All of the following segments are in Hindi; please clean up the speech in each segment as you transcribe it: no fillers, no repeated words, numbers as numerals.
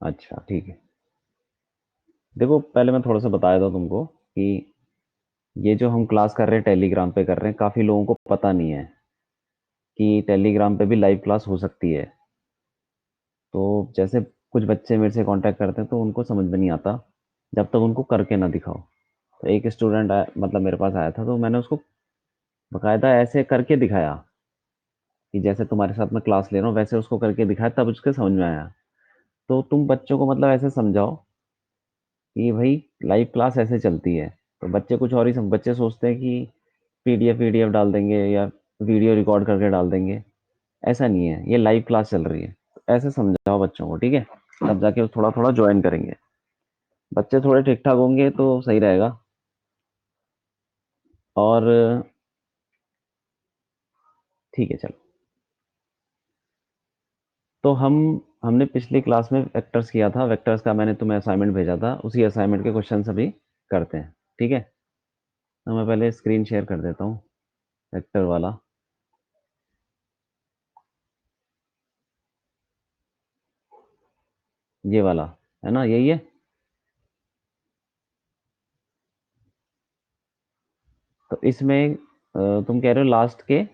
अच्छा ठीक है। देखो पहले मैं थोड़ा सा बताया था तुमको कि ये जो हम क्लास कर रहे हैं टेलीग्राम पे कर रहे हैं, काफ़ी लोगों को पता नहीं है कि टेलीग्राम पे भी लाइव क्लास हो सकती है। तो जैसे कुछ बच्चे मेरे से कांटेक्ट करते हैं तो उनको समझ में नहीं आता जब तक उनको करके ना दिखाओ। तो एक स्टूडेंट आया, मतलब मेरे पास आया था, तो मैंने उसको बकायदा ऐसे करके दिखाया कि जैसे तुम्हारे साथ मैं क्लास ले रहा हूँ वैसे उसको करके दिखाया, तब उसके समझ में आया। तो तुम बच्चों को मतलब ऐसे समझाओ कि भाई लाइव क्लास ऐसे चलती है। तो बच्चे कुछ और ही बच्चे सोचते हैं कि पीडीएफ पीडीएफ डाल देंगे या वीडियो रिकॉर्ड करके डाल देंगे। ऐसा नहीं है, ये लाइव क्लास चल रही है। तो ऐसे समझाओ बच्चों को, ठीक है? तब जाके वो थोड़ा थोड़ा ज्वाइन करेंगे। बच्चे थोड़े ठीक ठाक होंगे तो सही रहेगा। और ठीक है चलो। तो हमने पिछली क्लास में वेक्टर्स किया था, वेक्टर्स का मैंने तुम्हें असाइनमेंट भेजा था, उसी असाइनमेंट के क्वेश्चन अभी करते हैं, ठीक है? तो मैं पहले स्क्रीन शेयर कर देता हूँ वेक्टर वाला। ये वाला है ना, यही है। तो इसमें तुम कह रहे हो लास्ट के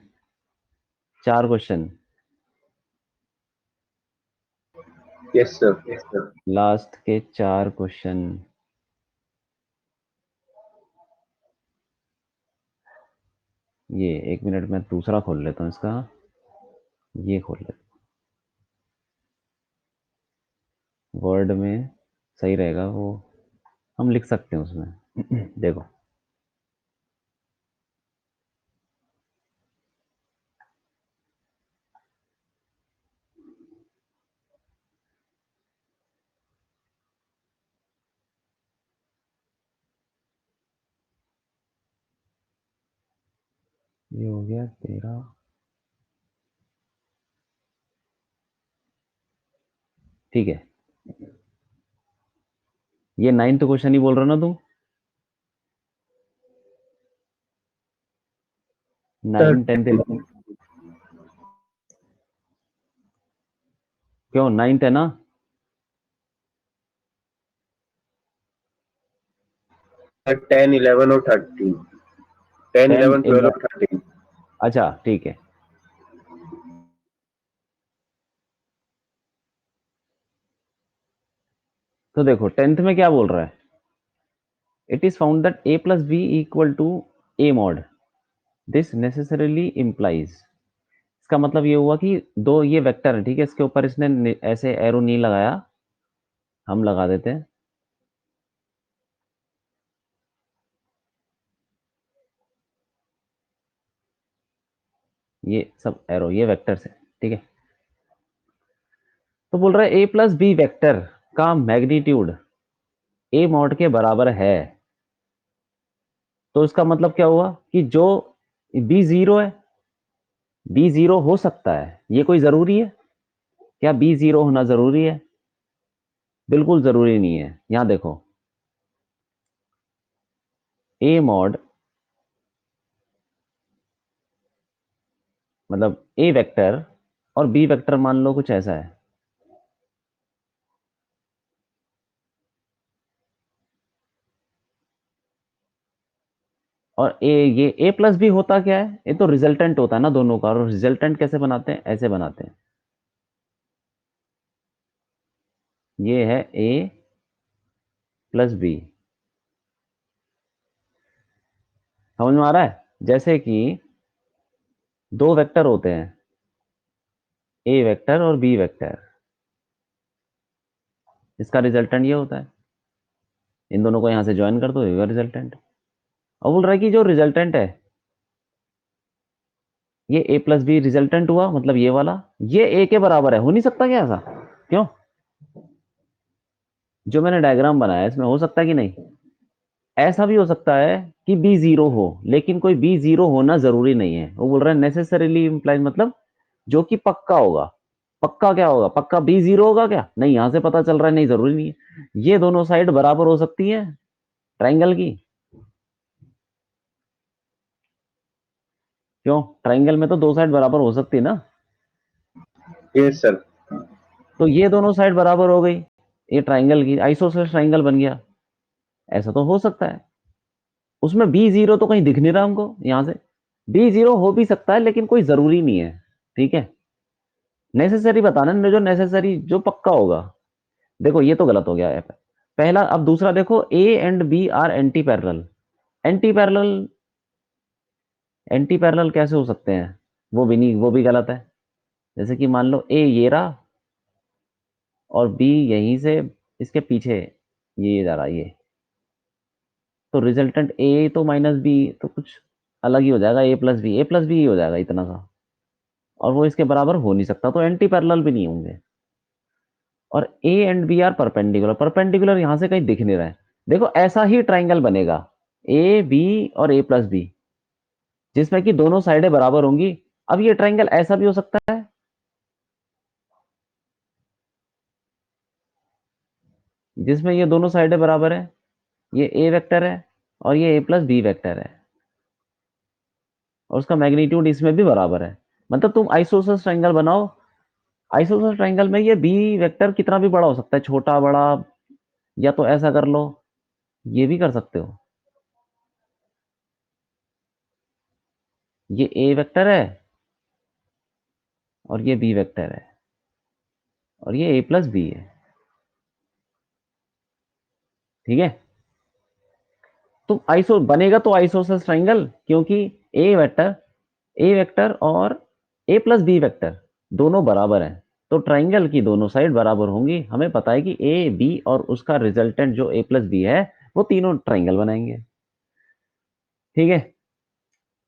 4 क्वेश्चन। Yes sir. लास्ट के 4 क्वेश्चन। ये एक मिनट में दूसरा खोल लेता हूँ इसका। ये खोल लेता हूँ वर्ड में, सही रहेगा वो। हम लिख सकते हैं उसमें देखो। ये हो गया तेरा। ठीक है। ये 9th क्वेश्चन ही बोल रहे हो ना तुम? सर 9 10 11। क्यों 9th है ना? 10 11 और 13। 10 10 11 12 11। और 13। अच्छा ठीक है। तो देखो 10th में क्या बोल रहा है? It is found that a plus B equal to a mod. This necessarily implies. इसका मतलब ये हुआ कि दो ये वेक्टर है, ठीक है? इसके ऊपर इसने ऐसे एरो नहीं लगाया, हम लगा देते हैं। ये सब एरो, ये वेक्टर्स है, ठीक है? तो बोल रहा है ए प्लस बी वेक्टर का मैग्नीट्यूड ए मॉड के बराबर है। तो इसका मतलब क्या हुआ कि जो बी जीरो है, बी जीरो हो सकता है, ये कोई जरूरी है? क्या बी जीरो होना जरूरी है? बिल्कुल जरूरी नहीं है। यहां देखो, ए मॉड मतलब ए वेक्टर और बी वेक्टर मान लो कुछ ऐसा है। और ये ए प्लस बी होता क्या है? ये तो रिजल्टेंट होता है ना दोनों का। और रिजल्टेंट कैसे बनाते हैं? ऐसे बनाते हैं। ये है ए प्लस बी। समझ में आ रहा है? जैसे कि दो वेक्टर होते हैं, ए वेक्टर और बी वेक्टर। इसका रिजल्टेंट ये होता है। इन दोनों को यहां से ज्वाइन कर दो, ये रिजल्टेंट। और बोल रहा है कि जो रिजल्टेंट है, ये ए प्लस बी रिजल्टेंट हुआ, मतलब ये वाला, ये ए के बराबर है। हो नहीं सकता क्या ऐसा? क्यों? जो मैंने डायग्राम बनाया है इसमें हो सकता है कि नहीं? ऐसा भी हो सकता है कि बी जीरो हो, लेकिन कोई बी जीरो होना जरूरी नहीं है। वो बोल रहा है नेसेसरीली इंप्लाइज, मतलब जो कि पक्का होगा। पक्का क्या होगा? पक्का बी जीरो होगा क्या? नहीं, यहां से पता चल रहा है नहीं, जरूरी नहीं है। ये दोनों साइड बराबर हो सकती है ट्राइंगल की। क्यों? ट्राइंगल में तो दो साइड बराबर हो सकती है ना। Yes sir. तो ये दोनों साइड बराबर हो गई। ये ट्राइंगल की आइसोसेलेस ट्राइंगल बन गया। ऐसा तो हो सकता है। उसमें बी जीरो तो कहीं दिख नहीं रहा हमको यहां से। बी जीरो हो भी सकता है लेकिन कोई जरूरी नहीं है। ठीक है, नेसेसरी बताना, जो नेसेसरी जो पक्का होगा। देखो ये तो गलत हो गया है पहला। अब दूसरा देखो, A and B are anti parallel. Anti parallel, anti parallel कैसे हो सकते हैं? वो भी नहीं, वो भी गलत है। जैसे कि मान लो ए ये रहा और बी यहीं से इसके पीछे ये जा रहा है ये, तो रिजल्टेंट ए तो माइनस बी तो कुछ अलग ही हो जाएगा। ए प्लस बी ही हो जाएगा इतना सा, और वो इसके बराबर हो नहीं सकता, तो एंटी पैरेलल भी नहीं होंगे। और A and B are perpendicular, perpendicular यहां से कहीं दिख नहीं रहा है। देखो ऐसा ही ट्राइंगल बनेगा, ए बी और ए प्लस बी, जिसमें कि दोनों साइडें बराबर होंगी। अब ये ट्राइंगल ऐसा भी हो सकता है जिसमें ये दोनों साइडें बराबर है, ये ए वेक्टर है और ये ए प्लस बी वेक्टर है, और उसका मैग्नीट्यूड इसमें भी बराबर है। मतलब तुम आइसोसेलेस ट्राइंगल बनाओ, आइसोसेलेस ट्राइंगल में ये बी वेक्टर कितना भी बड़ा हो सकता है, छोटा बड़ा, या तो ऐसा कर लो, ये भी कर सकते हो। ये ए वेक्टर है और ये बी वेक्टर है और ये ए प्लस बी है। ठीक है, तो आइसो बनेगा तो आइसोसेलेस ट्राइंगल, क्योंकि ए वेक्टर, ए वेक्टर और ए प्लस बी वेक्टर दोनों बराबर हैं, तो ट्राइंगल की दोनों साइड बराबर होंगी। हमें पता है कि ए बी और उसका रिजल्टेंट जो ए प्लस बी है, वो तीनों ट्राइंगल बनाएंगे। ठीक है,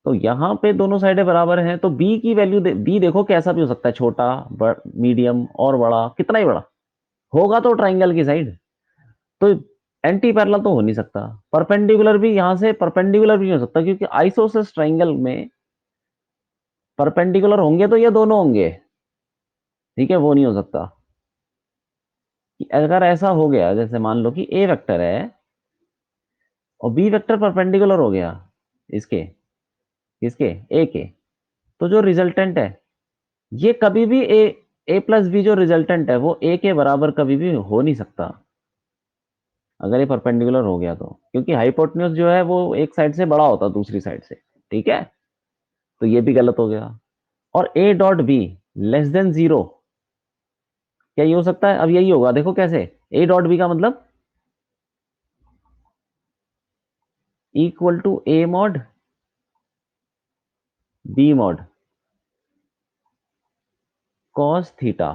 तो यहाँ पे दोनों साइडें बराबर हैं, तो बी की वैल्यू बी देखो कैसा भी हो सकता है, छोटा, मीडियम और बड़ा, कितना ही बड़ा होगा तो ट्राइंगल की साइड। तो एंटी पैरेलल तो हो नहीं सकता। परपेंडिकुलर भी यहां से परपेंडिकुलर भी नहीं हो सकता, क्योंकि आइसोसेलेस ट्राइंगल में परपेंडिकुलर होंगे तो ये दोनों होंगे। ठीक है, वो नहीं हो सकता। कि अगर ऐसा हो गया, जैसे मान लो कि ए वेक्टर है और बी वेक्टर परपेंडिकुलर हो गया इसके, किसके, ए के, तो जो रिजल्टेंट है ये कभी भी ए प्लस बी जो रिजल्टेंट है वो ए के बराबर कभी भी हो नहीं सकता, अगर ये परपेंडिकुलर हो गया तो, क्योंकि हाइपोटेन्यूज जो है वो एक साइड से बड़ा होता है दूसरी साइड से। ठीक है, तो ये भी गलत हो गया। और ए dot be less than zero, क्या ये हो सकता है? अब यही होगा, देखो कैसे, ए डॉट बी का मतलब equal to A mod B mod cos theta.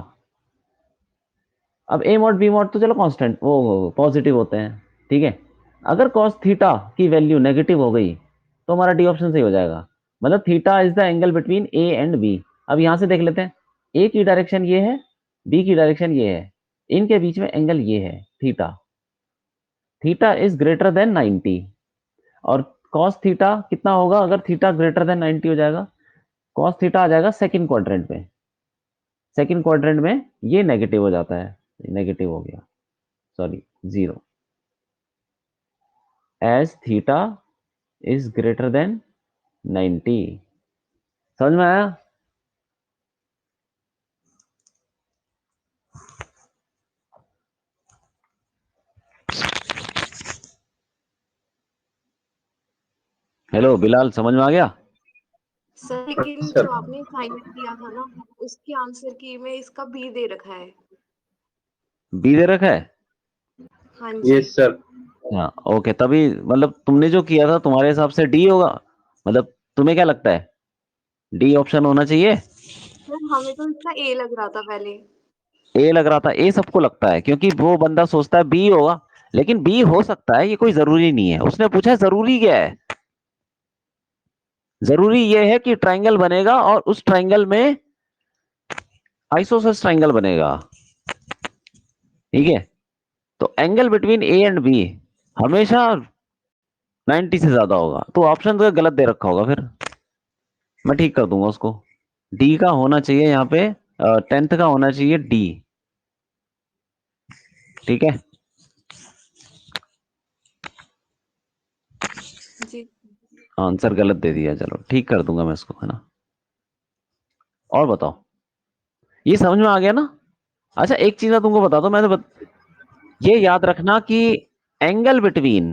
अब ए मॉड बी मॉड तो चलो कांस्टेंट, वो पॉजिटिव होते हैं। ठीक है, अगर कॉस थीटा की वैल्यू नेगेटिव हो गई तो हमारा डी ऑप्शन सही हो जाएगा। मतलब theta is the angle between A and B. अब यहां से देख लेते हैं, ए की डायरेक्शन ये है, बी की डायरेक्शन ये है, इनके बीच में एंगल ये है theta. Theta is greater than 90, और कॉस थीटा कितना होगा अगर थीटा ग्रेटर देन 90 हो जाएगा? कॉस थीटा आ जाएगा सेकंड क्वाड्रेंट में। सेकंड क्वाड्रेंट में ये नेगेटिव हो जाता है, नेगेटिव हो गया, sorry, zero, as theta is greater than 90। समझ में आया? हेलो बिलाल, समझ में आ गया? सर लेकिन सर जो आपने असाइनमेंट दिया था ना, उसके आंसर की में इसका बी दे रखा है। बी दे रखा है? हाँ जी। Yes sir. हाँ ओके, तभी मतलब तुमने जो किया था तुम्हारे हिसाब से डी होगा। मतलब तुम्हें क्या लगता है, डी ऑप्शन होना चाहिए? सर हमें तो इसका ए लग रहा था पहले। ए लग रहा था? ए सबको लगता है, क्योंकि वो बंदा सोचता है बी होगा, लेकिन बी हो सकता है, ये कोई जरूरी नहीं है। उसने पूछा है जरूरी क्या है, जरूरी ये है कि ट्राइंगल बनेगा और उस ट्राइंगल में आइसोसेलेस ट्राइंगल बनेगा। ठीक है, तो angle between A and B हमेशा 90 से ज्यादा होगा, तो ऑप्शन तो गलत दे रखा होगा फिर। मैं ठीक कर दूंगा उसको। डी का होना चाहिए यहाँ पे, 10th का होना चाहिए डी। ठीक है, जी। आंसर गलत दे दिया, चलो ठीक कर दूंगा मैं इसको, है ना। और बताओ, ये समझ में आ गया ना? अच्छा एक चीज मैं तुमको बता दो, मैंने ये याद रखना कि angle between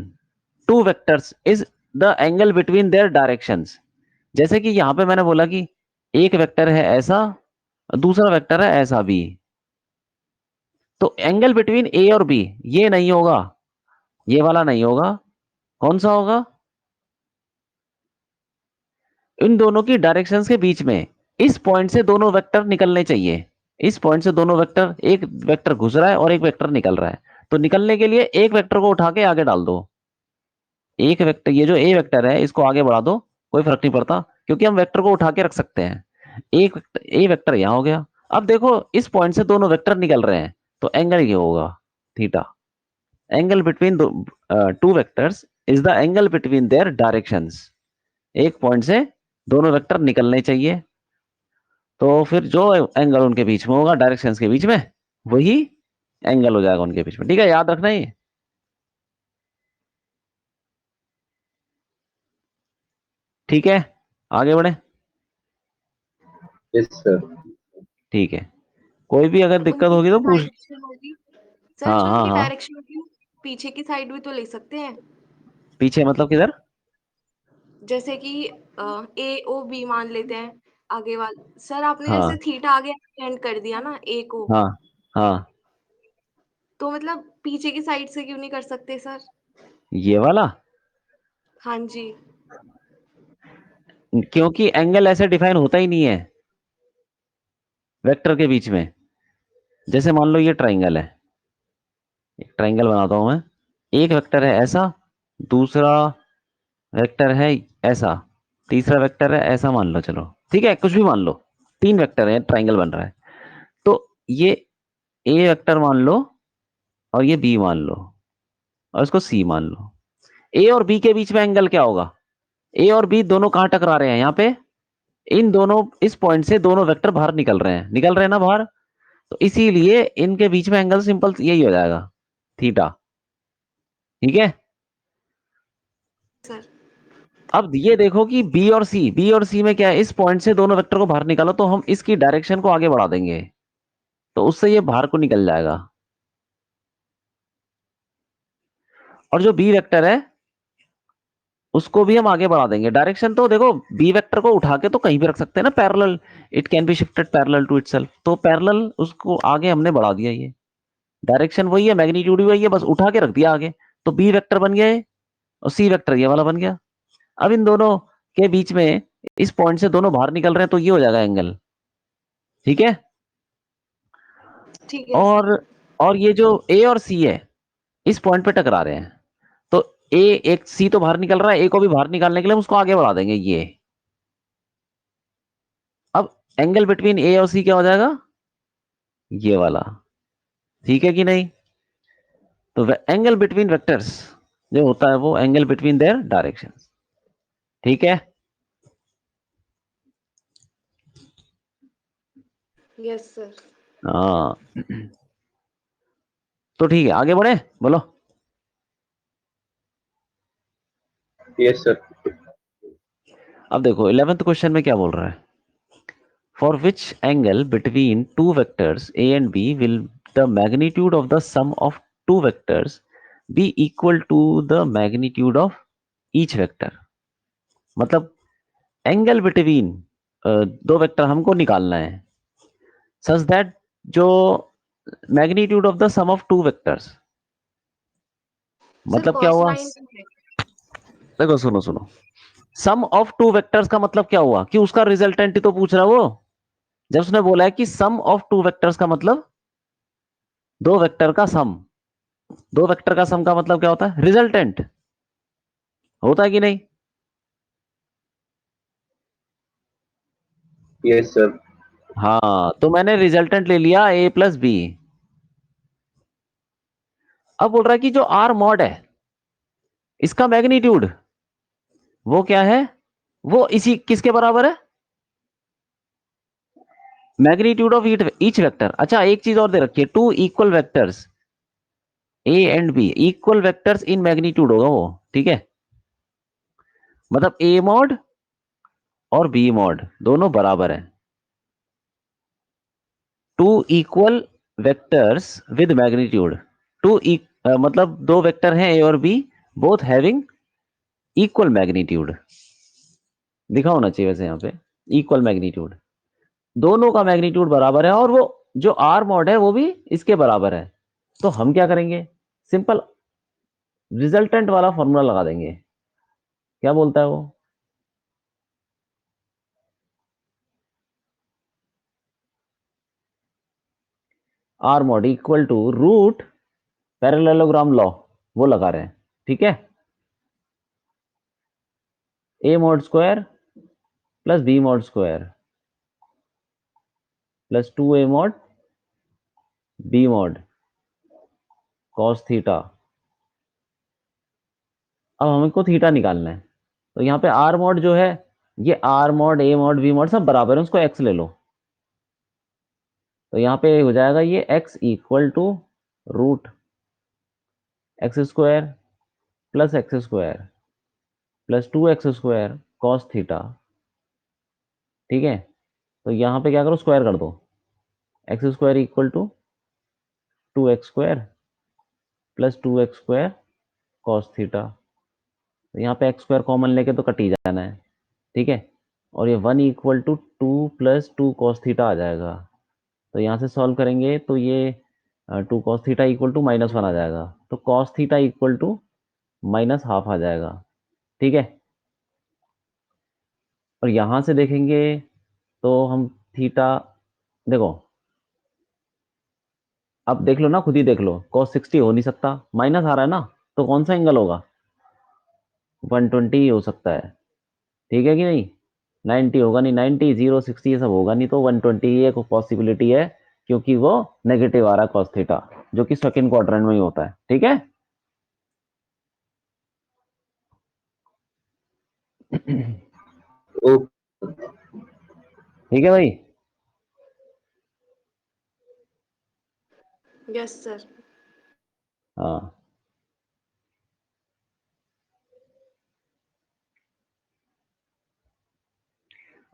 two vectors is the angle between their directions. जैसे कि यहां पे मैंने बोला कि एक वेक्टर है ऐसा, दूसरा वेक्टर है ऐसा भी, तो एंगल बिटवीन ए और बी ये नहीं होगा, ये वाला नहीं होगा। कौन सा होगा? इन दोनों की डायरेक्शंस के बीच में इस पॉइंट से दोनों वेक्टर निकलने चाहिए। इस पॉइंट से दोनों वेक्टर, एक वेक्टर घुस रहा है और एक वेक्टर निकल रहा है, तो निकलने के लिए एक वेक्टर को उठा के आगे डाल दो। एक वेक्टर, ये जो ए वेक्टर है इसको आगे बढ़ा दो, कोई फर्क नहीं पड़ता, क्योंकि हम वेक्टर को उठा के रख सकते हैं। एक ए वेक्टर यहां हो गया। अब देखो इस पॉइंट से दोनों वेक्टर निकल रहे हैं, तो एंगल ये होगा theta. Angle between two vectors is the angle between their directions. एक पॉइंट से दोनों वेक्टर निकलने चाहिए, तो फिर जो एंगल उनके बीच में होगा डायरेक्शंस के बीच में, वही एंगल हो जाएगा उनके बीच में। ठीक है, याद रखना ये। ठीक है, आगे बढ़े। Yes sir. ठीक है, कोई भी अगर दिक्कत उनकी होगी तो पूछ। डायरेक्शन होगी सर, हाँ जो हाँ उनकी हाँ। डायरेक्शन होगी पीछे की साइड भी तो ले सकते हैं। पीछे मतलब किधर? जैसे कि ए ओ बी मान लेते हैं, आगे वाला सर आपने जैसे हाँ थीटा आगे एक्सटेंड कर दिया ना ए को, हाँ हाँ। तो मतलब पीछे की साइड से क्यों नहीं कर सकते सर? ये वाला, हाँ जी। क्योंकि एंगल ऐसे डिफाइन होता ही नहीं है वेक्टर के बीच में। जैसे मान लो ये ट्राइंगल है, एक ट्राइंगल बनाता हूं मैं। एक वेक्टर है ऐसा, दूसरा वेक्टर है ऐसा, तीसरा वेक्टर है ऐसा मान लो, चलो ठीक है कुछ भी मान लो। तीन वेक्टर है, ट्राइंगल बन रहा है। तो ये ए वेक्टर मान लो, और ये बी मान लो, और इसको सी मान लो। ए और बी के बीच में एंगल क्या होगा? ए और बी दोनों कहां टकरा रहे हैं? यहाँ पे। इन दोनों, इस पॉइंट से दोनों वेक्टर बाहर निकल रहे हैं ना बाहर, तो इसीलिए इनके बीच में एंगल सिंपल यही हो जाएगा, थीटा। ठीक है। सर अब ये देखो कि बी और सी में क्या है, इस पॉइंट से दोनों वेक्टर को बाहर निकालो तो हम इसकी डायरेक्शन को आगे बढ़ा देंगे, तो उससे ये बाहर को निकल जाएगा। और जो बी वेक्टर है उसको भी हम आगे बढ़ा देंगे। डायरेक्शन तो देखो, बी वेक्टर को उठा के तो कहीं भी रख सकते हैं ना, parallel, it can be shifted parallel to itself, तो पैरेलल उसको आगे हमने बढ़ा दिया। ये डायरेक्शन वही है, मैग्नीट्यूड भी वही है, बस उठा के रख दिया आगे, तो बी वेक्टर बन गया ये, और सी वेक्टर ये वाला बन गया। अब इन दोनों के बीच में इस पॉइंट से दोनों बाहर निकल रहे हैं, तो ये हो जाएगा एंगल। ठीक है। ठीक है सर। और और ये जो ए और सी है इस पॉइंट पे टकरा रहे हैं, तो ए, एक सी तो बाहर निकल रहा है, ए को भी बाहर निकालने के लिए हम उसको आगे बढ़ा देंगे ये। अब एंगल बिटवीन ए और सी क्या हो जाएगा? ये वाला। ठीक है कि नहीं? तो एंगल बिटवीन वेक्टर्स जो होता है वो एंगल बिटवीन देयर डायरेक्शन। ठीक है। Yes sir. हाँ, तो ठीक है आगे बढ़े, बोलो। Yes sir. अब देखो 11th क्वेश्चन में क्या बोल रहा है। For which angle between two vectors A and B will the magnitude of the sum of two vectors be equal to the magnitude of each vector? मतलब एंगल बिटवीन दो वेक्टर हमको निकालना है, सच दैट जो magnitude of the sum of two vectors, sir मतलब क्या कॉस हुआ? लाइन है। देखो सुनो सुनो, सम ऑफ टू वेक्टर्स का मतलब क्या हुआ कि उसका रिजल्टेंट ही तो पूछ रहा है वो। जब उसने बोला है कि सम ऑफ टू वेक्टर्स का मतलब दो वेक्टर का सम, दो वेक्टर का सम का मतलब क्या होता है? रिजल्टेंट होता है कि नहीं? Yes sir. हाँ, तो मैंने रिजल्टेंट ले लिया ए प्लस बी। अब बोल रहा है कि जो आर मॉड है इसका मैग्नीट्यूड वो क्या है? वो इसी किसके बराबर है? Magnitude of each vector. अच्छा एक चीज और दे रखी है, two equal vectors A and B, equal vectors in magnitude होगा वो। ठीक है, मतलब ए मॉड और बी मॉड दोनों बराबर है। Two equal vectors with magnitude, मतलब दो वेक्टर हैं ए और B, both having equal magnitude, लिखा होना चाहिए वैसे यहाँ पे इक्वल मैग्नीट्यूड, दोनों का मैग्नीट्यूड बराबर है और वो जो आर मॉड है वो भी इसके बराबर है। तो हम क्या करेंगे, सिंपल रिजल्टेंट वाला फॉर्मूला लगा देंगे। क्या बोलता है वो, R mod equal to root parallelogram law, वो लगा रहे हैं। ठीक है, A mod square plus B mod square plus 2a mod B mod cos theta. अब हमको थीटा निकालना है, तो यहाँ पे आर मॉड जो है, ये R mod A mod B mod सब बराबर है, उसको एक्स ले लो। तो यहाँ पे हो जाएगा ये x equal to root X square plus X square plus 2x square cos theta. ठीक है, तो यहाँ पे क्या करो, स्क्वायर कर दो, X square equal to 2x square plus 2x square cos theta. तो यहाँ पे एक्स स्क्वायर कॉमन लेके तो कट ही जाना है। ठीक है, और ये 1 इक्वल टू 2 + 2 कॉस थीटा आ जाएगा। तो यहाँ से सॉल्व करेंगे तो ये 2 cos थीटा इक्वल टू -1 आ जाएगा, तो कॉस थीटा इक्वल टू -½ आ जाएगा। ठीक है, और यहाँ से देखेंगे तो हम थीटा, देखो अब देख लो ना, खुद ही देख लो, cos 60 हो नहीं सकता, माइनस आ रहा है ना, तो कौन सा एंगल होगा, 120 ही हो सकता है। ठीक है कि नहीं, 90 होगा नहीं, 90 0 60 ये सब होगा नहीं, तो 120 ही एक पॉसिबिलिटी है, क्योंकि वो नेगेटिव आ रहा है cos थीटा, जो कि सेकंड क्वाड्रेंट में ही होता है। ठीक है ओ, ठीक है भाई। Yes sir. हाँ,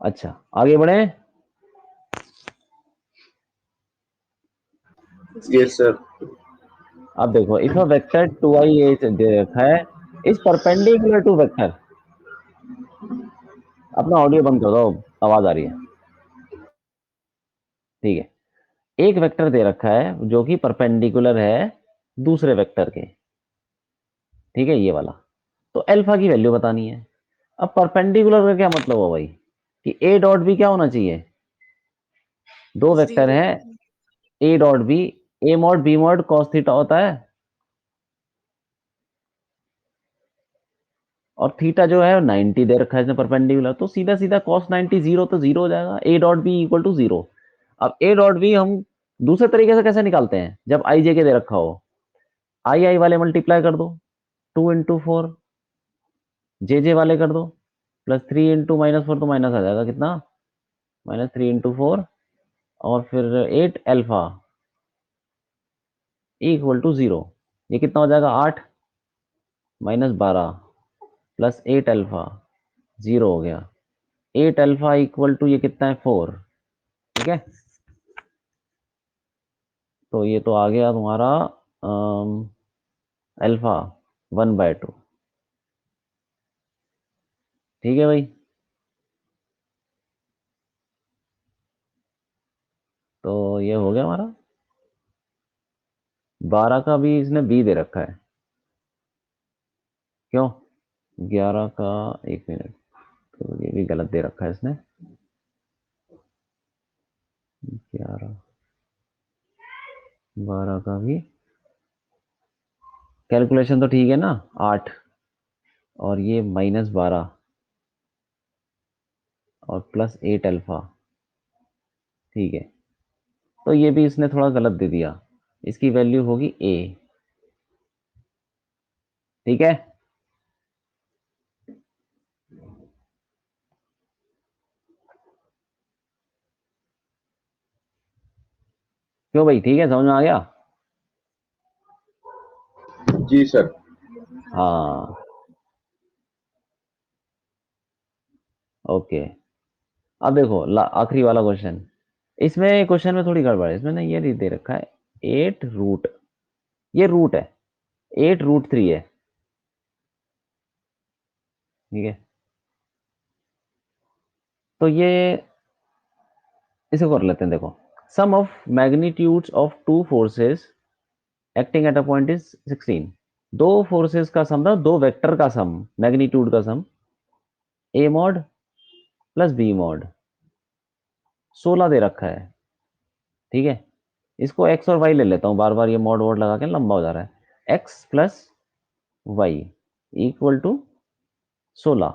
अच्छा आगे बढ़े। जी। Yes sir. अब देखो, इफ अ वेक्टर 2i दे रखा है इज परपेंडिकुलर टू वेक्टर, अपना ऑडियो बंद कर दो, आवाज आ रही है। ठीक है, एक वेक्टर दे रखा है जो कि परपेंडिकुलर है दूसरे वेक्टर के। ठीक है, ये वाला, तो अल्फा की वैल्यू बतानी है। अब परपेंडिकुलर का क्या मतलब हो भाई, कि ए डॉट बी क्या होना चाहिए, दो वेक्टर 0। है A dot B, A mod B mod cos theta होता है, और थीटा जो है 90 दे रखा है इसमें परपेंडिकुलर, तो सीधा सीधा cos 90 0, तो 0 हो जाएगा, A dot B equal to 0। अब ए डॉट बी हम दूसरे तरीके से कैसे निकालते हैं, जब आई जे के दे रखा हो, आई आई वाले मल्टीप्लाई कर दो, 2 × 4, जे जे वाले कर दो, प्लस 3 × -4, तो माइनस आ जाएगा कितना, -3 × 4, और फिर 8 अल्फा इक्वल टू 0। ये कितना हो जाएगा, 8 -12 प्लस 8 अल्फा, 0 हो गया। 8 अल्फा इक्वल टू ये कितना है, 4। ठीक है, तो ये तो आ गया तुम्हारा अल्फा 1/2। ठीक है भाई, तो ये हो गया हमारा, 12 का भी इसने बी दे रखा है, क्यों, 11 का, एक मिनट, तो ये भी गलत दे रखा है इसने, 11 12 का भी, कैलकुलेशन तो ठीक है ना, 8 और ये -12 और प्लस 8 अल्फा। ठीक है, तो ये भी इसने थोड़ा गलत दे दिया, इसकी वैल्यू होगी ए। ठीक है, क्यों भाई, ठीक है, समझ में आ गया। जी सर। हाँ, ओके। अब देखो आखिरी वाला क्वेश्चन, इसमें क्वेश्चन में थोड़ी गड़बड़ है, इसमें ना ये दे रखा है 8 रूट ये रूट है, 8√3 है, ठीक है। तो ये इसे कर लेते हैं, देखो sum of magnitudes of two forces acting at a point is 16। दो फोर्सेस का सम था, दो वेक्टर का सम, मैग्नीट्यूड का सम, A mod plus B mod 16 दे रखा है, ठीक है। इसको एक्स और वाई ले लेता हूँ, बार बार ये मॉड वॉड लगा के लंबा हो जा रहा है। X plus Y equal to 16।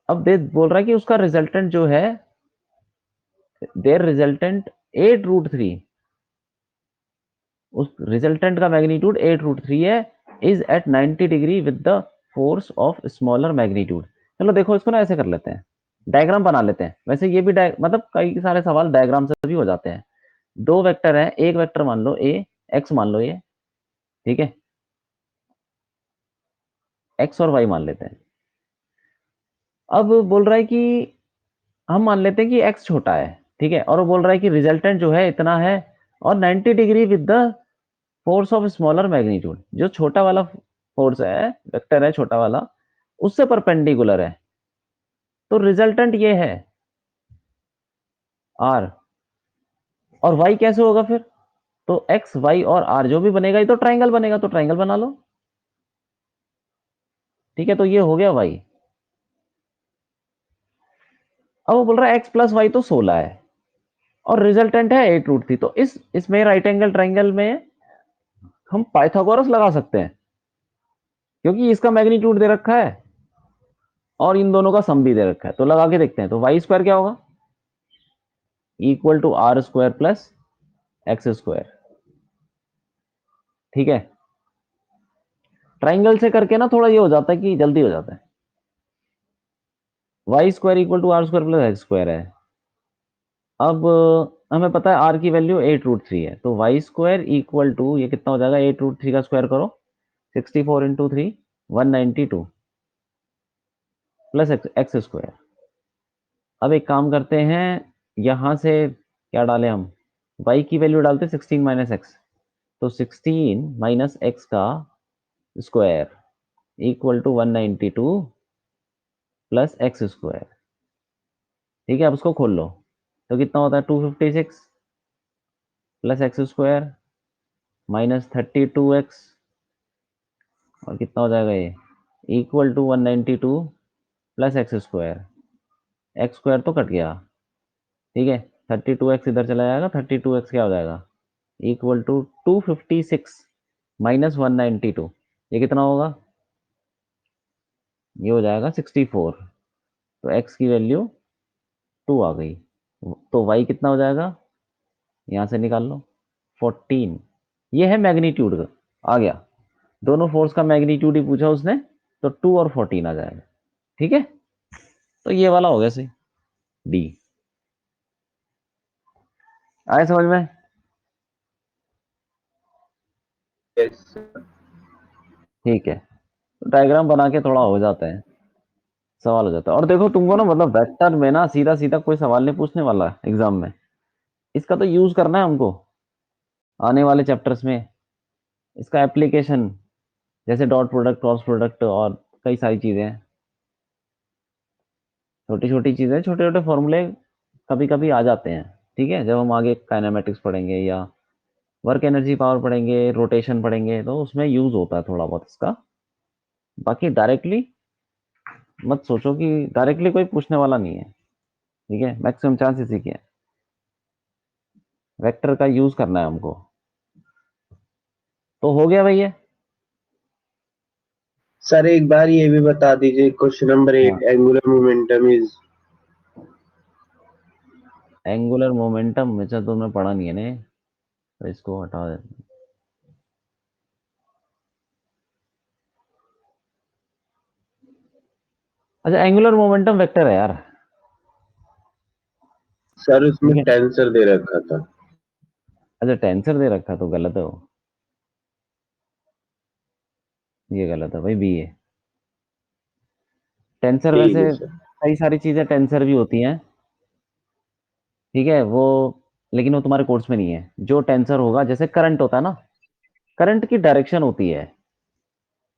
अब दे बोल रहा है कि उसका रिजल्टेंट जो है, देर रिजल्टेंट 8√3, उस रिजल्टेंट का मैग्नीट्यूड 8√3 है, is at 90 degree with the force of smaller magnitude. चलो देखो इसको ना ऐसे कर लेते हैं, डायग्राम बना लेते हैं। वैसे ये भी मतलब कई सारे सवाल डायग्राम से भी हो जाते हैं। दो वेक्टर है, एक वेक्टर मान लो ए, एक्स मान लो ये, ठीक है, एक्स और वाई मान लेते हैं। अब बोल रहा है कि हम मान लेते हैं कि एक्स छोटा है, ठीक है, और वो बोल रहा है कि रिजल्टेंट जो है इतना है और 90 degree with the force of smaller magnitude. जो छोटा वाला फोर्स है, वेक्टर है छोटा वाला, उससे परपेंडिकुलर है। तो रिजल्टेंट ये है आर, और वाई कैसे होगा फिर? तो एक्स वाई और आर जो भी बनेगा ये तो ट्राइंगल बनेगा, तो ट्राइंगल बना लो, ठीक है। तो ये हो गया वाई। अब वो बोल रहा है एक्स प्लस वाई तो 16 है और रिजल्टेंट है 8√3। तो इसमें राइट एंगल ट्राइंगल में हम पाइथागोरस लगा सकते हैं, क्योंकि इसका मैग्नीट्यूड दे रखा है और इन दोनों का सम भी दे रखा है। तो लगा के देखते हैं। तो वाई स्क्वायर क्या होगा? Equal to R square plus X square, ठीक है। ट्राइंगल से करके ना थोड़ा ये हो जाता है कि जल्दी हो जाता है। Y square equal to R square plus X square है। अब हमें पता है आर की वैल्यू 8√3 है, तो वाई स्क्वायर इक्वल टू ये कितना हो जाएगा, 8√3 का स्क्वायर करो, 64 × 3 192 प्लस एक्स स्क्वायर। अब एक काम करते हैं, यहां से क्या डालें हम, y की वैल्यू डालते 16 माइनस एक्स, तो 16 माइनस एक्स का square equal to 192 plus X square, ठीक है। अब उसको खोल लो, तो कितना होता है 256 plus X square minus 32x, और कितना हो जाएगा ये, equal to 192 plus X square. X square तो कट गया, ठीक है। 32x इधर चला जाएगा, 32x क्या हो जाएगा, इक्वल टू 256 माइनस 192, ये कितना होगा, ये हो जाएगा 64। तो x की वैल्यू 2 आ गई। तो y कितना हो जाएगा, यहां से निकाल लो 14। ये है मैग्नीट्यूड आ गया, दोनों फोर्स का मैग्नीट्यूड ही पूछा उसने, तो 2 और 14 आ जाएगा, ठीक है। तो ये वाला हो गया सही, डी। आए समझ में? Yes sir. ठीक है। तो डायग्राम बना के थोड़ा हो जाता है, सवाल हो जाता है। और देखो तुमको ना, मतलब वेक्टर में ना सीधा सीधा कोई सवाल नहीं पूछने वाला एग्जाम में, इसका तो यूज करना है हमको आने वाले चैप्टर्स में। इसका एप्लीकेशन जैसे डॉट प्रोडक्ट, क्रॉस प्रोडक्ट और कई सारी चीजें हैं, छोटी छोटी चीजें, छोटे छोटे फॉर्मूले कभी कभी आ जाते हैं, ठीक है। जब हम आगे काइनेमेटिक्स पढ़ेंगे या वर्क एनर्जी पावर पढ़ेंगे, रोटेशन पढ़ेंगे, तो उसमें यूज होता है थोड़ा बहुत इसका। बाकी डायरेक्टली मत सोचो कि डायरेक्टली कोई पूछने वाला नहीं है, ठीक है। मैक्सिमम चांस इसी के हैं, वेक्टर का यूज करना है हमको। तो हो गया भैया। सर एक बार ये भी बता दीजिए, क्वेश्चन नंबर हाँ, 8, angular momentum is. Angular momentum में तो तुमने पढ़ा नहीं है ने, तो इसको हटा देते हैं। अच्छा, एंगुलर मोमेंटम वेक्टर है यार, सर उसमें ठीक है। टेंसर दे रखा था। अच्छा, टेंसर दे रखा तो गलत है वो, ये गलत है भाई, बी है टेंसर। ठीक वैसे है सर। कई सारी चीजें टेंसर भी होती हैं, ठीक है। वो लेकिन वो तुम्हारे कोर्स में नहीं है। जो टेंसर होगा, जैसे करंट होता है ना, करंट की डायरेक्शन होती है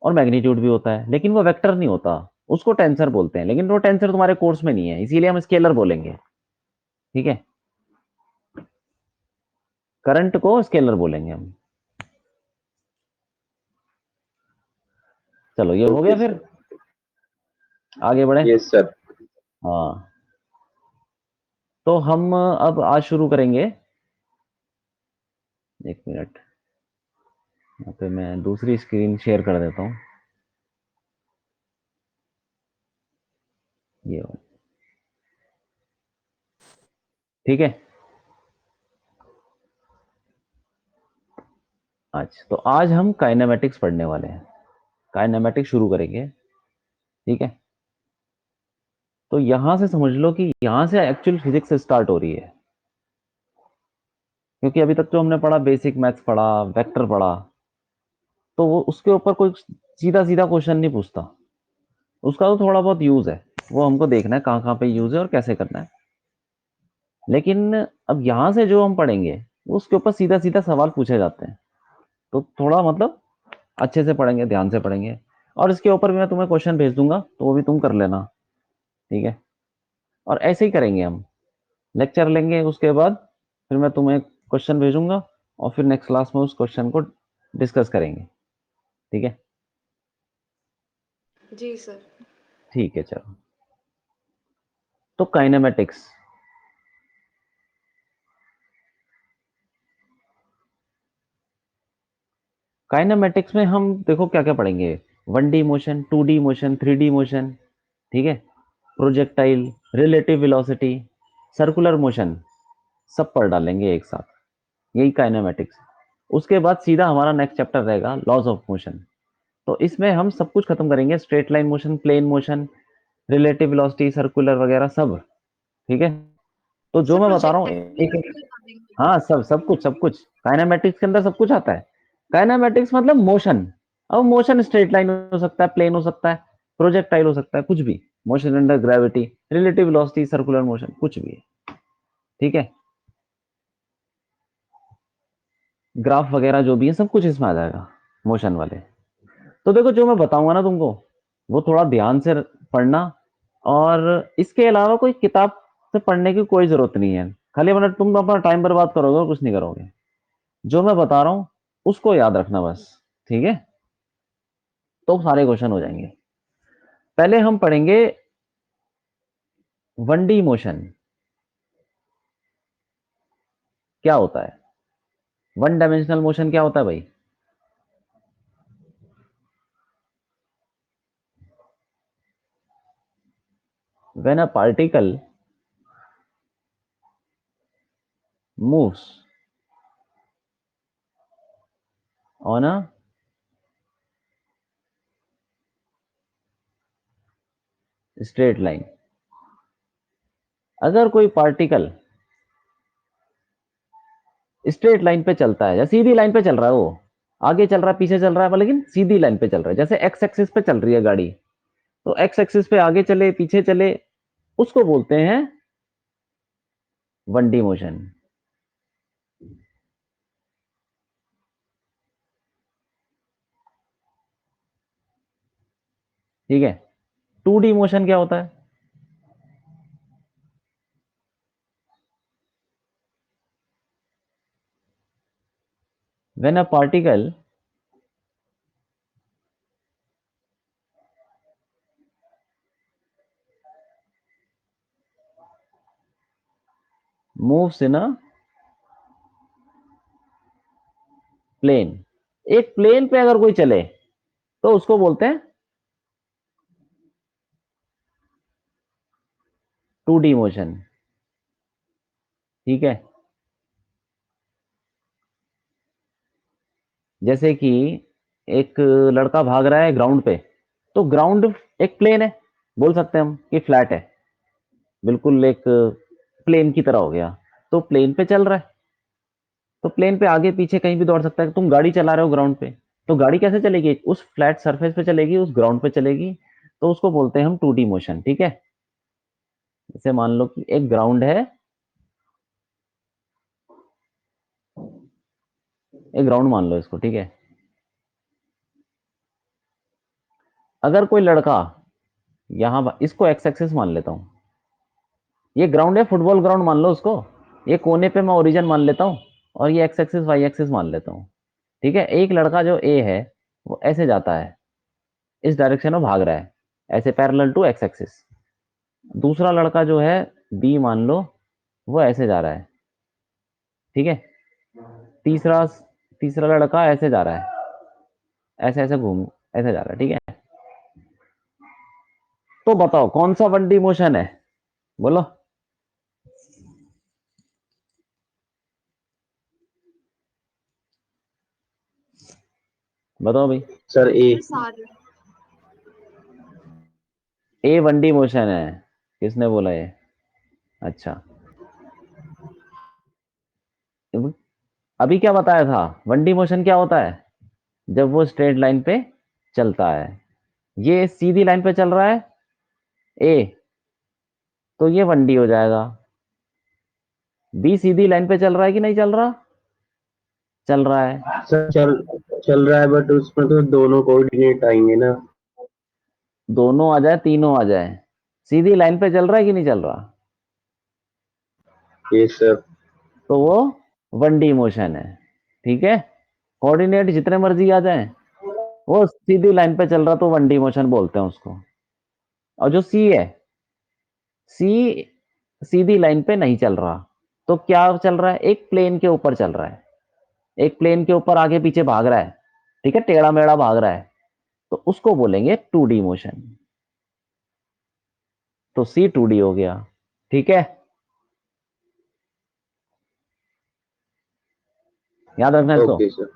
और मैग्नीट्यूड भी होता है, लेकिन वो वेक्टर नहीं होता, उसको टेंसर बोलते हैं। लेकिन वो टेंसर तुम्हारे कोर्स में नहीं है, इसीलिए हम स्केलर बोलेंगे। ठीक है, करंट को स्केलर बोलेंगे हम। चलो ये हो ओके गया, फिर सर। आगे बढ़े। Yes sir. हाँ, तो हम अब आज शुरू करेंगे। एक मिनट, यहाँ पे मैं दूसरी स्क्रीन शेयर कर देता हूँ। ये वाली। ठीक है। अच्छा, तो आज हम काइनेमेटिक्स पढ़ने वाले हैं, काइनेमेटिक्स शुरू करेंगे। ठीक है, तो यहां से समझ लो कि यहां से एक्चुअल फिजिक्स स्टार्ट हो रही है। क्योंकि अभी तक जो हमने पढ़ा, बेसिक मैथ्स पढ़ा, वेक्टर पढ़ा, तो वो उसके ऊपर कोई सीधा सीधा क्वेश्चन नहीं पूछता। उसका तो थोड़ा बहुत यूज है, वो हमको देखना है कहाँ कहाँ पे यूज है और कैसे करना है। लेकिन अब यहां से जो हम पढ़ेंगे, उसके ऊपर सीधा सीधा सवाल पूछे जाते हैं। तो थोड़ा मतलब अच्छे से पढ़ेंगे, ध्यान से पढ़ेंगे। और इसके ऊपर भी मैं तुम्हें क्वेश्चन भेज दूंगा, तो वो भी तुम कर लेना। ठीक है, और ऐसे ही करेंगे हम। लेक्चर लेंगे, उसके बाद फिर मैं तुम्हें क्वेश्चन भेजूंगा, और फिर नेक्स्ट क्लास में उस क्वेश्चन को डिस्कस करेंगे। ठीक है। जी सर। ठीक है, चलो। तो काइनेमेटिक्स, काइनेमेटिक्स में हम देखो क्या क्या पढ़ेंगे। 1D motion, 2D motion, 3D motion. ठीक है, projectile, relative velocity, circular motion, सब पढ़ डालेंगे एक साथ। यही काइनेमेटिक्स। उसके बाद सीधा हमारा नेक्स्ट चैप्टर रहेगा लॉज ऑफ मोशन। तो इसमें हम सब कुछ खत्म करेंगे, straight line motion, plane motion, relative velocity, circular वगैरह सब। ठीक है, तो जो सर मैं बता रहा हूँ प्रोजेक्टाइल भी एक एक। करवा देंगे। हाँ, सब सब कुछ सब कुछ काइनेमेटिक्स के अंदर सब कुछ आता है। काइनेमेटिक्स मतलब मोशन। अब मोशन स्ट्रेट लाइन हो सकता है, प्लेन हो सकता है, प्रोजेक्टाइल हो सकता है, कुछ भी। Motion under gravity, relative velocity, circular motion, कुछ भी है। ठीक है, ग्राफ वगैरह जो भी है, सब कुछ इसमें आ जाएगा, मोशन वाले। तो देखो, जो मैं बताऊंगा ना तुमको, वो थोड़ा ध्यान से पढ़ना। और इसके अलावा कोई किताब से पढ़ने की कोई जरूरत नहीं है। खाली मतलब तुम अपना टाइम बर्बाद करोगे और कुछ नहीं करोगे। जो मैं बता रहा हूं उसको याद रखना बस। ठीक है, तो सारे क्वेश्चन हो जाएंगे। पहले हम पढ़ेंगे 1D मोशन क्या होता है। वन डायमेंशनल मोशन क्या होता है भाई? When a particle moves on a straight line. अगर कोई पार्टिकल स्ट्रेट लाइन पे चलता है, या सीधी लाइन पे चल रहा है, वो आगे चल रहा है, पीछे चल रहा है, लेकिन सीधी लाइन पे चल रहा है, जैसे एक्स एक्सिस पे चल रही है गाड़ी, तो एक्स एक्सिस पे आगे चले पीछे चले, उसको बोलते हैं 1D मोशन। ठीक है, 2D मोशन क्या होता है? When a particle moves in a plane. एक प्लेन पे अगर कोई चले, तो उसको बोलते हैं 2D मोशन। ठीक है, जैसे कि एक लड़का भाग रहा है ग्राउंड पे, तो ग्राउंड एक प्लेन है, बोल सकते हैं हम कि फ्लैट है, बिल्कुल एक प्लेन की तरह हो गया। तो प्लेन पे चल रहा है, तो प्लेन पे आगे पीछे कहीं भी दौड़ सकता है। तुम गाड़ी चला रहे हो ग्राउंड पे, तो गाड़ी कैसे चलेगी? उस फ्लैट सरफेस पे चलेगी, उस ग्राउंड पे चलेगी। तो उसको बोलते हैं हम 2D मोशन। ठीक है, जैसे मान लो कि एक ग्राउंड है, एक ग्राउंड मान लो इसको, ठीक है। अगर कोई लड़का यहां, इसको एक्स एक्सिस मान लेता हूं, ये ग्राउंड है, फुटबॉल ग्राउंड मान लो उसको, ये कोने पे मैं ओरिजिन मान लेता हूं, और ये एक्स एक्सिस वाई एक्सिस मान लेता हूं, ठीक है। एक लड़का जो ए है वो ऐसे जाता है, इस डायरेक्शन में भाग रहा है, ऐसे पैरेलल टू एक्स एक्सिस। दूसरा लड़का जो है बी मान लो, वो ऐसे जा रहा है, ठीक है। तीसरा तीसरा लड़का ऐसे जा रहा है, ऐसे ऐसे घूम, ऐसे जा रहा है, ठीक है। तो बताओ कौन सा वन डी मोशन है, बोलो। बताओ भाई। सर ए। सारे ए वन डी मोशन है, किसने बोला ये? अच्छा, अभी क्या बताया था, वन डी मोशन क्या होता है? जब वो स्ट्रेट लाइन पे चलता है, ये सीधी लाइन पे चल रहा है ए, तो ये वन डी हो जाएगा। बी सीधी लाइन पे चल रहा है कि नहीं चल रहा? चल रहा है। सर चल चल रहा है, बट उसमें तो दोनों कोऑर्डिनेट आएंगे ना। दोनों आ जाए, तीनों आ जाए, सीधी लाइन पे चल रहा है कि नहीं चल रहा? ये सर। तो वो वन डी मोशन है, ठीक है। कोऑर्डिनेट जितने मर्जी आ जाएं, वो सीधी लाइन पे चल रहा तो वन डी मोशन बोलते हैं उसको। और जो सी है, सी सीधी लाइन पे नहीं चल रहा, तो क्या चल रहा है, एक प्लेन के ऊपर चल रहा है, एक प्लेन के ऊपर आगे पीछे भाग रहा है, ठीक है, टेढ़ा मेढ़ा भाग रहा है, तो उसको बोलेंगे टू डी मोशन। तो सी टू डी हो गया, ठीक है, याद रखना इसको। Okay sir.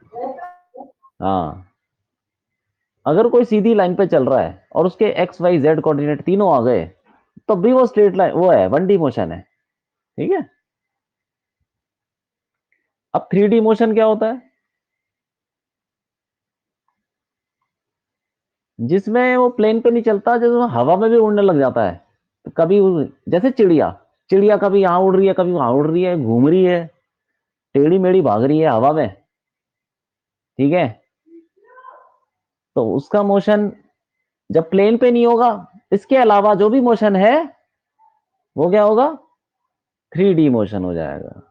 हाँ, अगर कोई सीधी लाइन पे चल रहा है और उसके एक्स वाई जेड कोऑर्डिनेट तीनों आ गए, तब भी वो स्ट्रेट लाइन, वो है वन डी मोशन है, ठीक है। अब थ्री डी मोशन क्या होता है? जिसमें वो प्लेन पे नहीं चलता, जिसमें हवा में भी उड़ने लग जाता है। तो कभी जैसे चिड़िया, चिड़िया कभी यहां उड़ रही है, कभी वहां उड़ रही है, घूम रही है, टेढ़ी मेढ़ी भाग रही है हवा में, ठीक है। तो उसका मोशन जब प्लेन पे नहीं होगा, इसके अलावा जो भी मोशन है वो क्या होगा, थ्री डी मोशन हो जाएगा।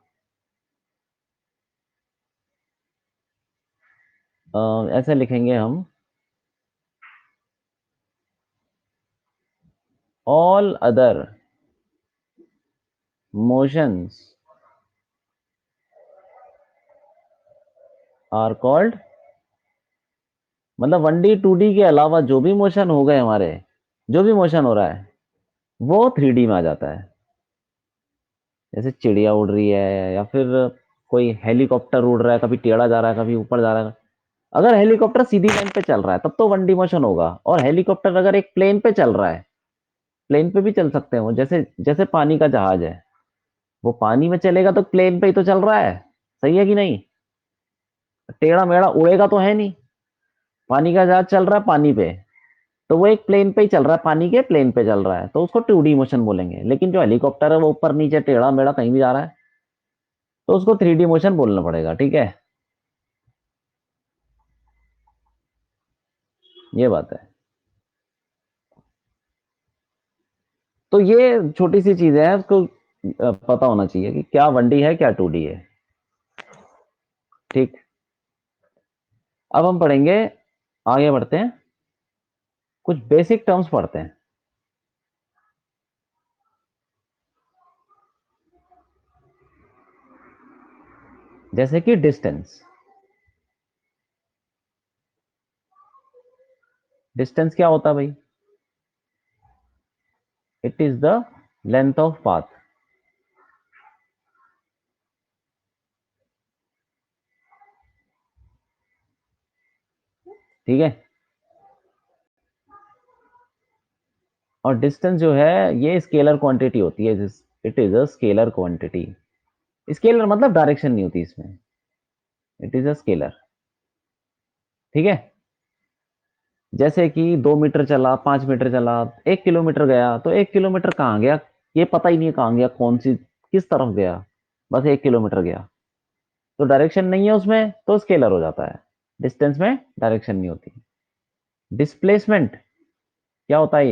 ऐसे लिखेंगे हम, all other motions are called, मतलब वन डी टू डी के अलावा जो भी मोशन हो गए हमारे, जो भी मोशन हो रहा है वो थ्री डी में आ जाता है। जैसे चिड़िया उड़ रही है, या फिर कोई हेलीकॉप्टर उड़ रहा है, कभी टेढ़ा जा रहा है, कभी ऊपर जा रहा है। अगर हेलीकॉप्टर सीधी लाइन पे चल रहा है तब तो वन डी मोशन होगा, और हेलीकॉप्टर अगर एक प्लेन पे चल रहा है, प्लेन पे भी चल सकते हैं वो, जैसे जैसे पानी का जहाज है, वो पानी में चलेगा तो प्लेन पे ही तो चल रहा है, सही है कि नहीं? टेढ़ा मेढ़ा उड़ेगा तो है नहीं, पानी का जहाज चल रहा है पानी पे, तो वो एक प्लेन पे ही चल रहा है, पानी के प्लेन पे चल रहा है, तो उसको टू डी मोशन बोलेंगे। लेकिन जो हेलीकॉप्टर है वो ऊपर नीचे टेढ़ा मेढ़ा कहीं भी जा रहा है, तो उसको थ्री डी मोशन बोलना पड़ेगा, ठीक है। ये बात है। तो ये छोटी सी चीजें हैं, उसको पता होना चाहिए कि क्या वन डी है क्या टू डी है, ठीक। अब हम पढ़ेंगे, आगे बढ़ते हैं, कुछ बेसिक टर्म्स पढ़ते हैं। जैसे कि डिस्टेंस, डिस्टेंस क्या होता है भाई? It is the length of path, ठीक है। और डिस्टेंस जो है ये स्केलर क्वांटिटी होती है, it is a scalar quantity. Scalar मतलब डायरेक्शन नहीं होती इसमें, इट इज अ स्केलर, ठीक है। जैसे कि 2 मीटर चला, 5 मीटर चला, 1 किलोमीटर गया, तो 1 किलोमीटर कहाँ गया ये पता ही नहीं है कहाँ गया, कौन सी किस तरफ गया, बस 1 किलोमीटर गया। तो डायरेक्शन नहीं है उसमें तो स्केलर हो जाता है, डिस्टेंस में डायरेक्शन नहीं होती। डिस्प्लेसमेंट क्या होता है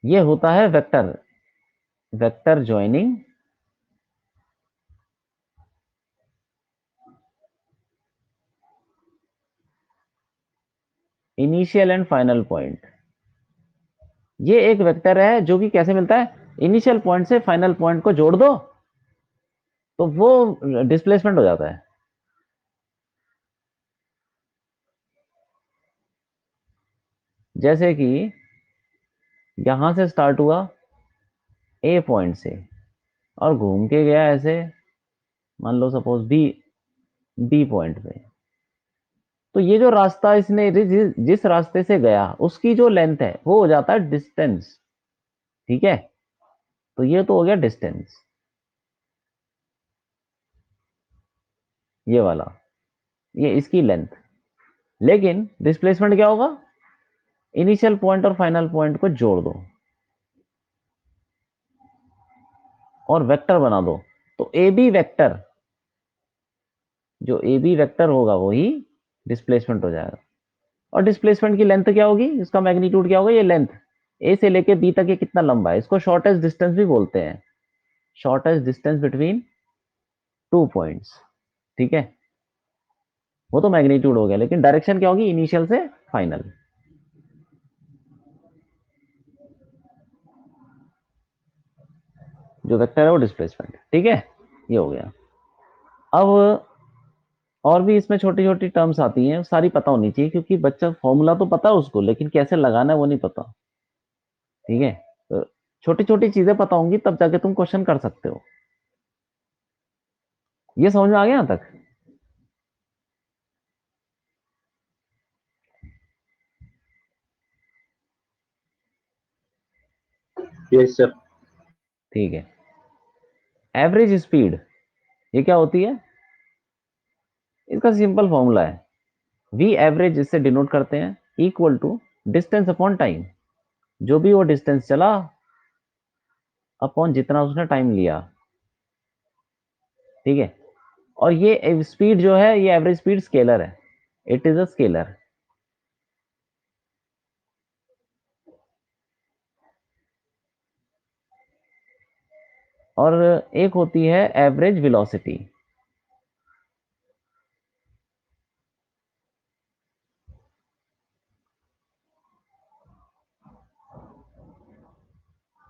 ये होता है vector, vector joining initial and final point. ये एक वेक्टर है जो कि कैसे मिलता है, इनिशियल पॉइंट से फाइनल पॉइंट को जोड़ दो तो वो डिस्प्लेसमेंट हो जाता है। जैसे कि यहां से स्टार्ट हुआ ए पॉइंट से और घूम के गया ऐसे, मान लो सपोज बी, बी पॉइंट पे। तो ये जो रास्ता इसने जिस रास्ते से गया उसकी जो लेंथ है वो हो जाता है डिस्टेंस। ठीक है, तो ये तो हो गया डिस्टेंस, ये वाला, ये इसकी लेंथ। लेकिन डिस्प्लेसमेंट क्या होगा, इनिशियल पॉइंट और फाइनल पॉइंट को जोड़ दो और वेक्टर बना दो, तो ए बी वेक्टर, जो ए बी वेक्टर होगा वही डिस्प्लेसमेंट हो जाएगा। और डिस्प्लेसमेंट की लेंथ क्या होगी, इसका मैग्नीट्यूड क्या होगा, ये लेंथ ए से लेके बी तक ये कितना लंबा है, इसको शॉर्टेस्ट डिस्टेंस भी बोलते हैं, shortest distance between two points. ठीक है, वो तो मैग्नीट्यूड हो गया, लेकिन डायरेक्शन क्या होगी, इनिशियल से फाइनल। जो वेक्टर है वो डिस्प्लेसमेंट। ठीक है, ये हो गया। अब और भी इसमें छोटी छोटी टर्म्स आती हैं, सारी पता होनी चाहिए, क्योंकि बच्चा फॉर्मूला तो पता है उसको, लेकिन कैसे लगाना है वो नहीं पता। ठीक है, तो छोटी छोटी चीजें पता होंगी तब जाके तुम क्वेश्चन कर सकते हो। ये समझ में आ गया यहां तक? Yes sir. ठीक है, एवरेज स्पीड ये क्या होती है, इसका सिंपल फॉर्मूला है वी एवरेज, इससे डिनोट करते हैं equal to distance upon time. जो भी वो डिस्टेंस चला अपॉन जितना उसने टाइम लिया। ठीक है, और ये स्पीड जो है ये एवरेज स्पीड स्केलर है, इट इज अ स्केलर। और एक होती है average velocity,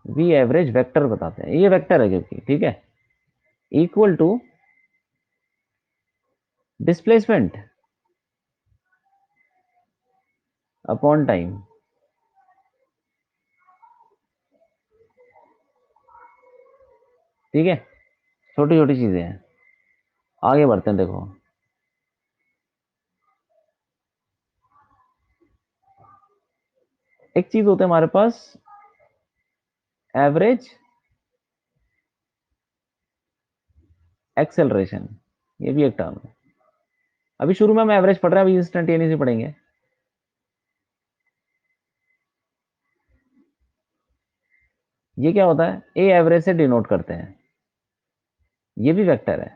V average vector बताते हैं, ये वेक्टर है क्योंकि, ठीक है, equal to displacement upon time. ठीक है, छोटी छोटी चीजें हैं, आगे बढ़ते हैं। देखो एक चीज होता है हमारे पास एवरेज एक्सेलरेशन, ये भी एक टर्म है। अभी शुरू में हम एवरेज पढ़ रहे हैं, अभी इंस्टेंटेनियस ही पढ़ेंगे। ये क्या होता है, ए एवरेज से डिनोट करते हैं, ये भी वेक्टर है।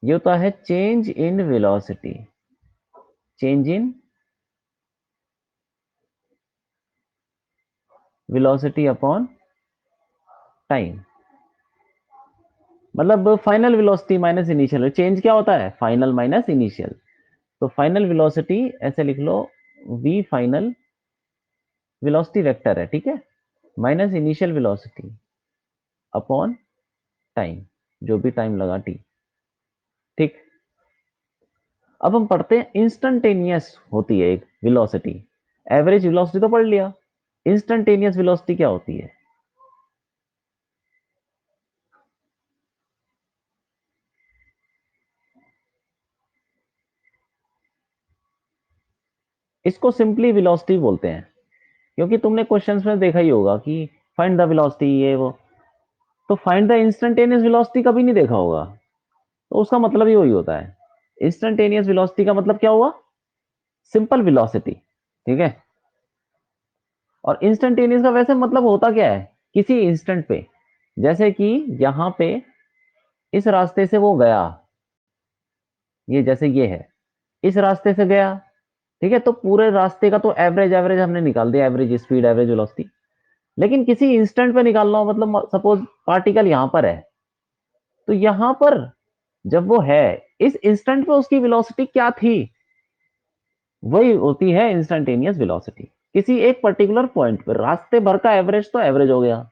ये होता है change in velocity, change in velocity upon time. मतलब final velocity minus initial, change क्या होता है, फाइनल माइनस इनिशियल। तो फाइनल वेलोसिटी ऐसे लिख लो, वी फाइनल वेलोसिटी वेक्टर है, ठीक है, minus initial velocity upon time, जो भी टाइम लगा टी। ठीक, अब हम पढ़ते हैं इंस्टेंटेनियस होती है एक वेलोसिटी। एवरेज वेलोसिटी तो पढ़ लिया, इंस्टेंटेनियस वेलोसिटी क्या होती है। इसको सिंपली वेलोसिटी बोलते हैं, क्योंकि तुमने क्वेश्चंस में देखा ही होगा कि फाइंड द वेलोसिटी ये वो, तो फाइंड द इंस्टेंटेनियस वेलोसिटी कभी नहीं देखा होगा। तो उसका मतलब ही वही होता है, इंस्टेंटेनियस वेलोसिटी का मतलब क्या हुआ, सिंपल वेलोसिटी। ठीक है, और इंस्टेंटेनियस का वैसे मतलब होता क्या है, किसी इंस्टेंट पे, जैसे कि यहां पे इस रास्ते से वो गया, ये जैसे ये है, इस रास्ते से गया, ठीक है, तो पूरे रास्ते का तो एवरेज एवरेज हमने निकाल दिया, एवरेज स्पीड एवरेज वेलोसिटी। लेकिन किसी इंस्टेंट पे निकालना हो, मतलब सपोज पार्टिकल यहां पर है, तो यहां पर जब वो है, इस इंस्टेंट पे उसकी वेलोसिटी क्या थी, वही होती है इंस्टेंटेनियस वेलोसिटी। किसी एक पर्टिकुलर पॉइंट पर रास्ते भर का एवरेज तो एवरेज हो गया,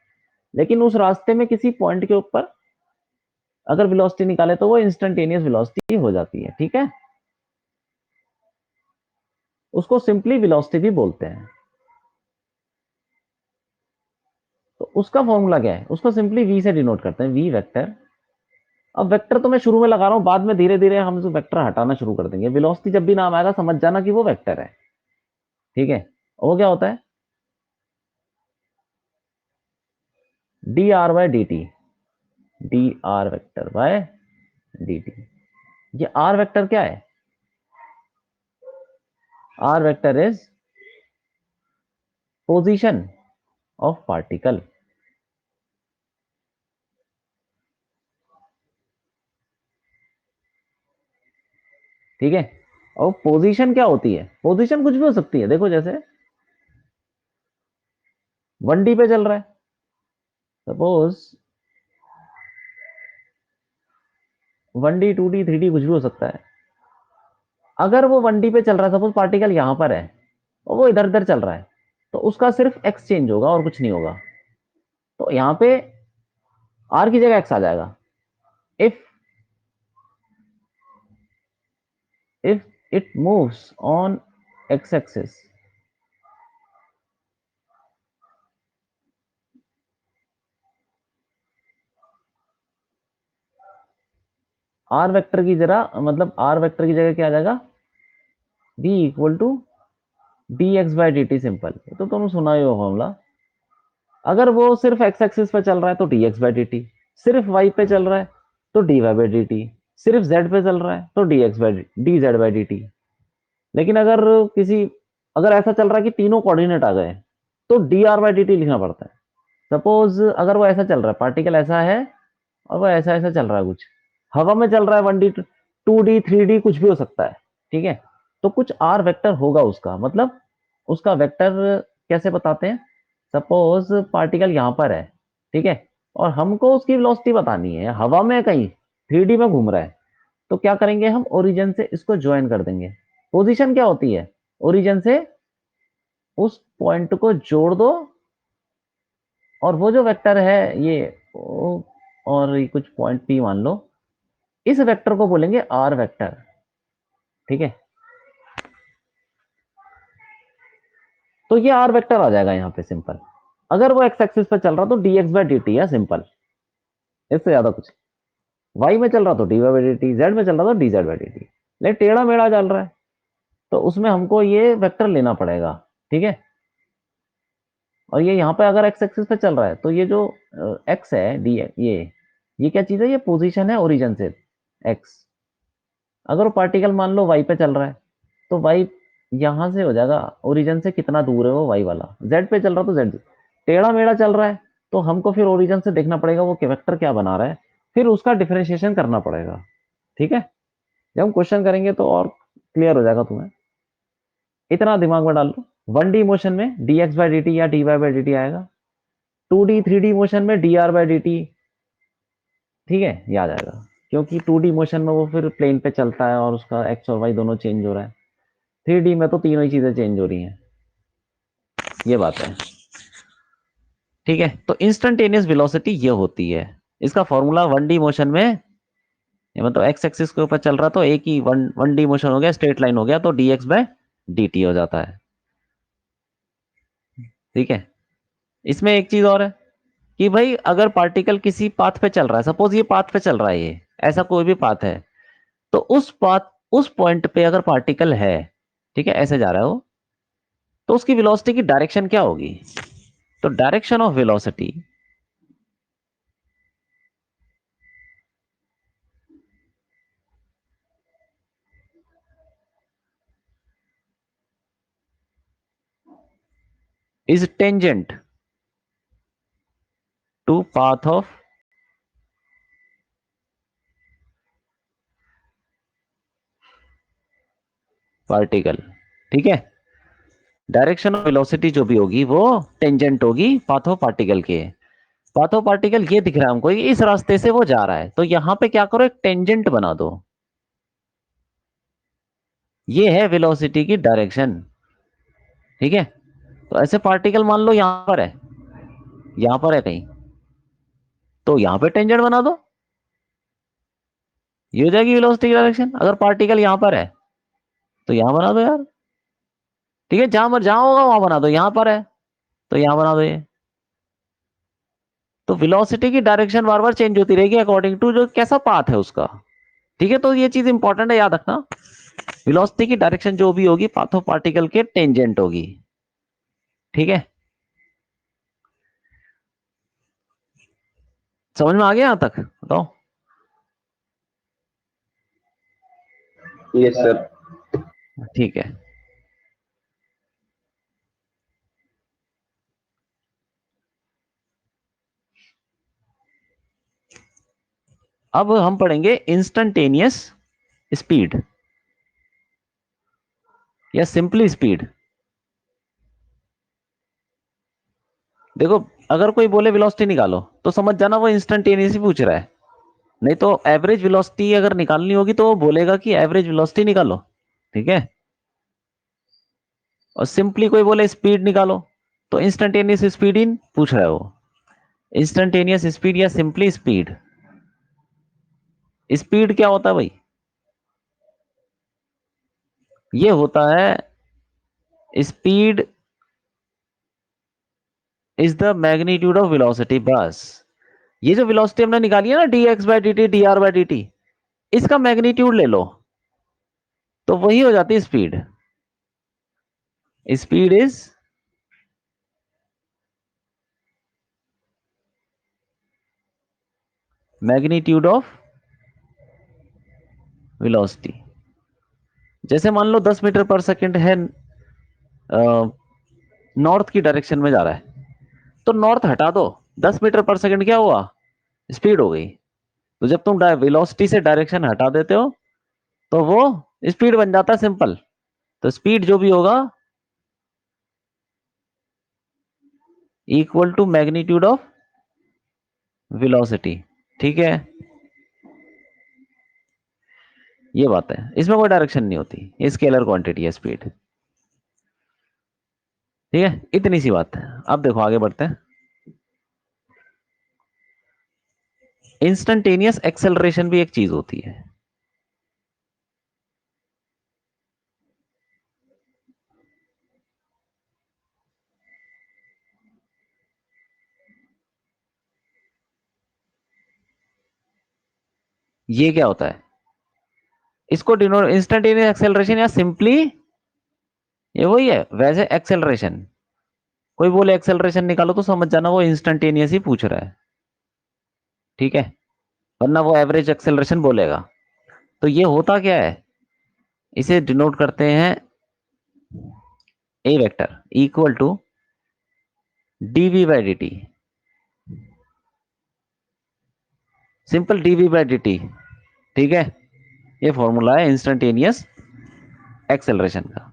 लेकिन उस रास्ते में किसी पॉइंट के ऊपर अगर वेलोसिटी निकाले तो वो इंस्टेंटेनियस वेलोसिटी हो जाती है, ठीक है। उसको सिंपली वेलोसिटी भी बोलते हैं। तो उसका फॉर्मूला क्या है, उसको सिंपली वी से डिनोट करते हैं, वी वेक्टर। अब वेक्टर तो मैं शुरू में लगा रहा हूं, बाद में धीरे धीरे हम जो वेक्टर हटाना शुरू कर देंगे। वेलोसिटी जब भी नाम आएगा समझ जाना कि वो वेक्टर है, ठीक है। वो क्या होता है, D R by D T, D R vector by D T. ये आर वेक्टर क्या है, R vector is position of particle, ठीक है। और पोजीशन क्या होती है, पोजीशन कुछ भी हो सकती है। देखो जैसे 1D पे चल रहा है, सपोज 1D 2D 3D कुछ भी हो सकता है। अगर वो 1D पे चल रहा है, सपोज पार्टिकल यहां पर है और वो इधर इधर चल रहा है, तो उसका सिर्फ एक्स चेंज होगा और कुछ नहीं होगा। तो यहां पे आर की जगह एक्स आ जाएगा। If if it moves on X axis, R vector की जगह, मतलब आर वेक्टर की जगह क्या आ जाएगा, D equal to D x by D T, simple. तो तुम सुना ही हो फॉर्मूला। अगर वो सिर्फ एक्स एक्सिस पे चल रहा है तो d x by D t, सिर्फ वाई पे चल रहा है तो d Y by D t, सिर्फ जेड पे चल रहा है तो d x by d z by D T. लेकिन अगर किसी, अगर ऐसा चल रहा है कि तीनों कोऑर्डिनेट आ गए, तो D R by D T लिखना पड़ता है। सपोज अगर वो ऐसा चल रहा है, पार्टिकल ऐसा है और वो ऐसा ऐसा चल रहा है, कुछ हवा में चल रहा है, 1D 2D 3D कुछ भी हो सकता है, ठीक है। तो कुछ आर वेक्टर होगा उसका, मतलब उसका वेक्टर कैसे बताते हैं, सपोज पार्टिकल यहां पर है, ठीक है, और हमको उसकी वेलोसिटी बतानी है, हवा में कहीं 3D में घूम रहा है, तो क्या करेंगे हम, ओरिजिन से इसको ज्वाइन कर देंगे। पोजीशन क्या होती है, ओरिजिन से उस पॉइंट को जोड़ दो, और वो जो वेक्टर है ये और ये कुछ पॉइंट पी मान लो, इस वेक्टर को बोलेंगे आर वेक्टर, ठीक है। तो ये आर वेक्टर आ जाएगा यहाँ पे सिंपल। अगर वो एक्स एक्सिस पे चल रहा तो d x by D t है, सिंपल, इससे ज्यादा कुछ। वाई में चल रहा तो d Y by D t, z में चल रहा तो d z by D T. लेकिन टेढ़ा मेढ़ा चल रहा है तो उसमें हमको ये वेक्टर लेना पड़ेगा, ठीक है। और ये यहाँ पे अगर एक्स एक्सिस पे चल रहा है तो ये जो एक्स है, डी, ये क्या चीज है, ये पोजीशन है ओरिजिन से एक्स। अगर वो पार्टिकल मान लो वाई पे चल रहा है, तो वाई यहां से हो जाएगा, ओरिजिन से कितना दूर है वो वाई वाला। जेड पे चल रहा तो जेड, टेढ़ा मेढ़ा चल रहा है तो हमको फिर ओरिजिन से देखना पड़ेगा वो वेक्टर क्या बना रहा है, फिर उसका डिफरेंशिएशन करना पड़ेगा, ठीक है। जब हम क्वेश्चन करेंगे तो और क्लियर हो जाएगा तुम्हें, इतना दिमाग में डाल लो। 1D मोशन में D x by D T या D Y by D T आएगा, 2D 3D मोशन में D R by D T, ठीक है, याद आएगा। क्योंकि 2D मोशन में वो फिर प्लेन पे चलता है और उसका एक्स और वाई दोनों चेंज हो रहा है, 3D में तो तीनों ही चीजें चेंज हो रही हैं, ये बात है, ठीक है। तो इंस्टेंटेनियस वेलोसिटी ये होती है। इसका फॉर्मूला 1D मोशन में, ये मतलब एक्स एक्सिस के ऊपर चल रहा तो एक ही वन डी मोशन हो गया, स्ट्रेट लाइन हो गया, तो d x by D t हो जाता है, ठीक है। इसमें एक चीज और है कि भाई अगर पार्टिकल किसी पाथ पे चल रहा है, सपोज ये पाथ पे चल रहा है, ये ऐसा कोई भी पाथ है, तो उस पाथ, उस पॉइंट पे अगर पार्टिकल है, ठीक है, ऐसे जा रहा है वो, तो उसकी वेलोसिटी की डायरेक्शन क्या होगी, तो direction of velocity is tangent to path of particle. ठीक है, डायरेक्शन ऑफ वेलोसिटी जो भी होगी वो टेंजेंट होगी पाथ ऑफ पार्टिकल के। पाथ ऑफ पार्टिकल ये दिख रहा है हमको, इस रास्ते से वो जा रहा है, तो यहां पे क्या करो, एक टेंजेंट बना दो। ये है वेलोसिटी की डायरेक्शन। ठीक है, तो ऐसे पार्टिकल मान लो यहां पर है, यहां पर है कहीं, तो यहां पे टेंजेंट बना दो, ये हो जाएगी वेलोसिटी की डायरेक्शन। अगर पार्टिकल यहां पर है तो यहां बना दो यार। ठीक है, जहां पर जहां होगा वहां बना दो, यहां पर है तो यहां बना दो ये। तो वेलोसिटी की डायरेक्शन बार बार चेंज होती रहेगी अकॉर्डिंग टू जो कैसा पाथ है उसका। ठीक है, तो ये चीज इंपॉर्टेंट है, याद रखना। वेलोसिटी की डायरेक्शन जो भी होगी पाथ ऑफ पार्टिकल के टेंजेंट होगी। ठीक है, समझ में आ गया यहां तक, बताओ। Yes sir. ठीक है, अब हम पढ़ेंगे इंस्टंटेनियस स्पीड या सिंपली स्पीड। देखो, अगर कोई बोले वेलोसिटी निकालो तो समझ जाना वो इंस्टंटेनियस ही पूछ रहा है। नहीं तो एवरेज वेलोसिटी अगर निकालनी होगी तो वो बोलेगा कि एवरेज वेलोसिटी निकालो। ठीक है, और सिंपली कोई बोले स्पीड निकालो तो इंस्टंटेनियस स्पीड इन पूछ रहा है वो। इंस्टंटेनियस स्पीड या सिंपली स्पीड। स्पीड क्या होता है भाई? ये होता है, speed is the magnitude of velocity. बस ये जो वेलोसिटी हमने निकाली है ना, D x by D T D R by D T, इसका मैग्नीट्यूड ले लो तो वही हो जाती है speed. Speed is magnitude of velocity. जैसे मान लो 10 मीटर पर सेकंड है, नॉर्थ की डायरेक्शन में जा रहा है, तो नॉर्थ हटा दो, 10 मीटर पर सेकंड क्या हुआ? स्पीड हो गई। तो जब तुम वेलोसिटी से डायरेक्शन हटा देते हो तो वो स्पीड बन जाता है, सिंपल। तो स्पीड जो भी होगा equal to magnitude of velocity. ठीक है, ये बात है, इसमें कोई डायरेक्शन नहीं होती, ये स्केलर क्वांटिटी है स्पीड। ठीक है, इतनी सी बात है। अब देखो आगे बढ़ते हैं। इंस्टंटेनियस एक्सेलरेशन भी एक चीज होती है। ये क्या होता है? इसको डिनोट इंस्टंटेनियस एक्सेलरेशन या सिंपली, ये वही है वैसे एक्सेलरेशन। कोई बोले एक्सेलरेशन निकालो तो समझ जाना वो इंस्टंटेनियस ही पूछ रहा है। ठीक है, वरना वो एवरेज एक्सेलरेशन बोलेगा। तो ये होता क्या है, इसे डिनोट करते हैं A vector equal to DV by D T. Simple DV by D T. ठीक है, ये फॉर्मूला है इंस्टंटेनियस एक्सेलरेशन का।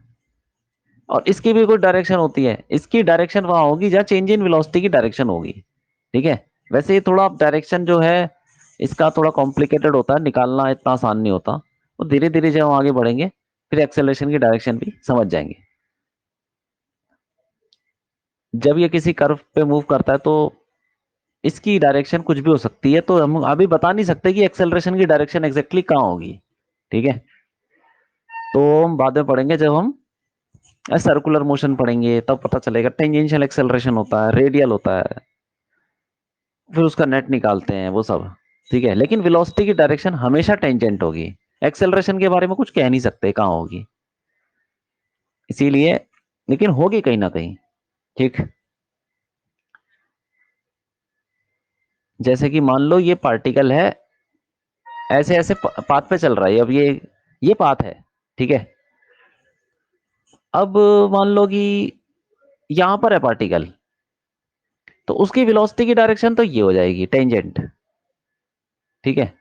और इसकी भी कोई डायरेक्शन होती है, इसकी डायरेक्शन वहां होगी जहां चेंज इन वेलोसिटी की डायरेक्शन होगी। ठीक है, वैसे ये थोड़ा डायरेक्शन जो है इसका थोड़ा कॉम्प्लिकेटेड होता है, निकालना इतना आसान नहीं होता। तो धीरे धीरे जब हम आगे बढ़ेंगे फिर एक्सेलरेशन की डायरेक्शन भी समझ जाएंगे। जब ये किसी कर्व पे मूव करता है तो इसकी डायरेक्शन कुछ भी हो सकती है, तो हम अभी बता नहीं सकते कि एक्सेलरेशन की डायरेक्शन एग्जैक्टली कहाँ होगी। ठीक है, तो हम बाद में पढ़ेंगे, जब हम सर्कुलर मोशन पढ़ेंगे तब पता चलेगा। टेंजेंशियल एक्सेलरेशन होता है, रेडियल होता है, फिर उसका नेट निकालते हैं वो सब। ठीक है, लेकिन वेलोसिटी की डायरेक्शन हमेशा टेंजेंट होगी। एक्सेलरेशन के बारे में कुछ कह नहीं सकते कहाँ होगी, इसीलिए, लेकिन होगी कहीं ना कहीं। ठीक, जैसे कि मान लो ये पार्टिकल है, ऐसे ऐसे पाथ पे चल रहा है, अब ये पाथ है। ठीक है, अब मान लो कि यहां पर है पार्टिकल, तो उसकी वेलोसिटी की डायरेक्शन तो ये हो जाएगी टेंजेंट, ठीक है।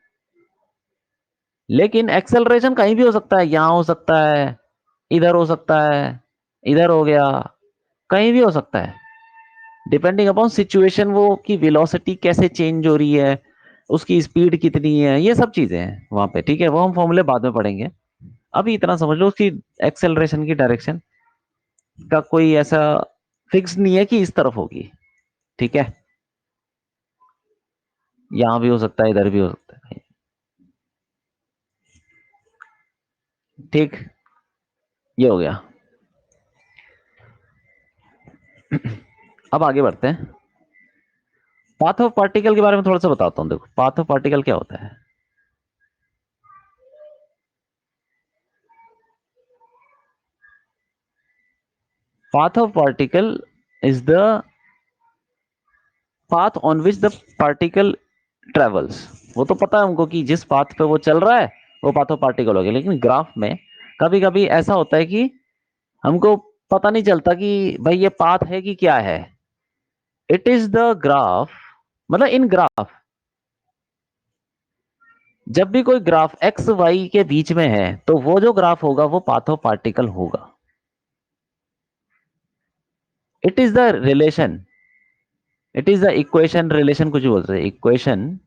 लेकिन एक्सेलरेशन कहीं भी हो सकता है, यहां हो सकता है, इधर हो सकता है, इधर हो गया, कहीं भी हो सकता है, डिपेंडिंग अपॉन सिचुएशन, वो की वेलोसिटी कैसे चेंज हो रही है, उसकी स्पीड कितनी है, ये सब चीजें हैं वहां पे, ठीक है। वो हम फॉर्मूले बाद में पढ़ेंगे। अभी इतना समझ लो उसकी एक्सेलरेशन की डायरेक्शन का कोई ऐसा फिक्स नहीं है कि इस तरफ होगी, ठीक है। यहां भी हो सकता है, इधर भी हो सकता है, ठीक। ये हो गया। अब आगे बढ़ते हैं। पाथ ऑफ पार्टिकल के बारे में थोड़ा सा बताता हूं। देखो पाथ ऑफ पार्टिकल क्या होता है। Path of particle is the path on which the particle travels. वो तो पता है हमको कि जिस पाथ पे वो चल रहा है वो पाथ ऑफ पार्टिकल हो गया, लेकिन ग्राफ में कभी कभी ऐसा होता है कि हमको पता नहीं चलता कि भाई ये पाथ है कि क्या है। इट इज द ग्राफ, मतलब इन ग्राफ, जब भी कोई ग्राफ एक्स वाई के बीच में है तो वो जो ग्राफ होगा वो पाथ ऑफ पार्टिकल होगा। It is the relation, it is the equation, relation कुछ भी बोलते हैं, equation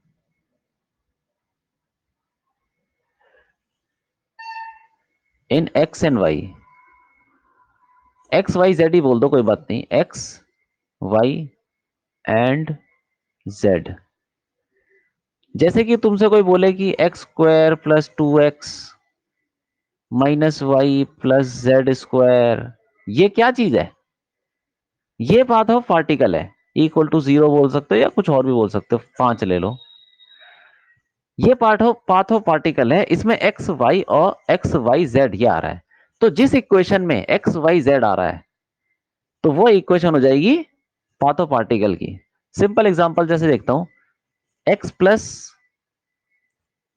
in X and Y. X Y Z ही बोल दो, कोई बात नहीं, एक्स वाई एंड जेड। जैसे कि तुमसे कोई बोले कि x square plus 2x minus y plus z square, ये क्या चीज है? ये पाथ ऑफ पार्टिकल है। इक्वल टू 0 बोल सकते हो या कुछ और भी बोल सकते हो, 5 ले लो। ये पाथ ऑफ पार्टिकल है, इसमें एक्स वाई और एक्स वाई जेड ये आ रहा है। तो जिस इक्वेशन में एक्स वाई जेड आ रहा है तो वो इक्वेशन हो जाएगी पाथ ऑफ पार्टिकल की। सिंपल एग्जांपल जैसे देखता हूं, x plus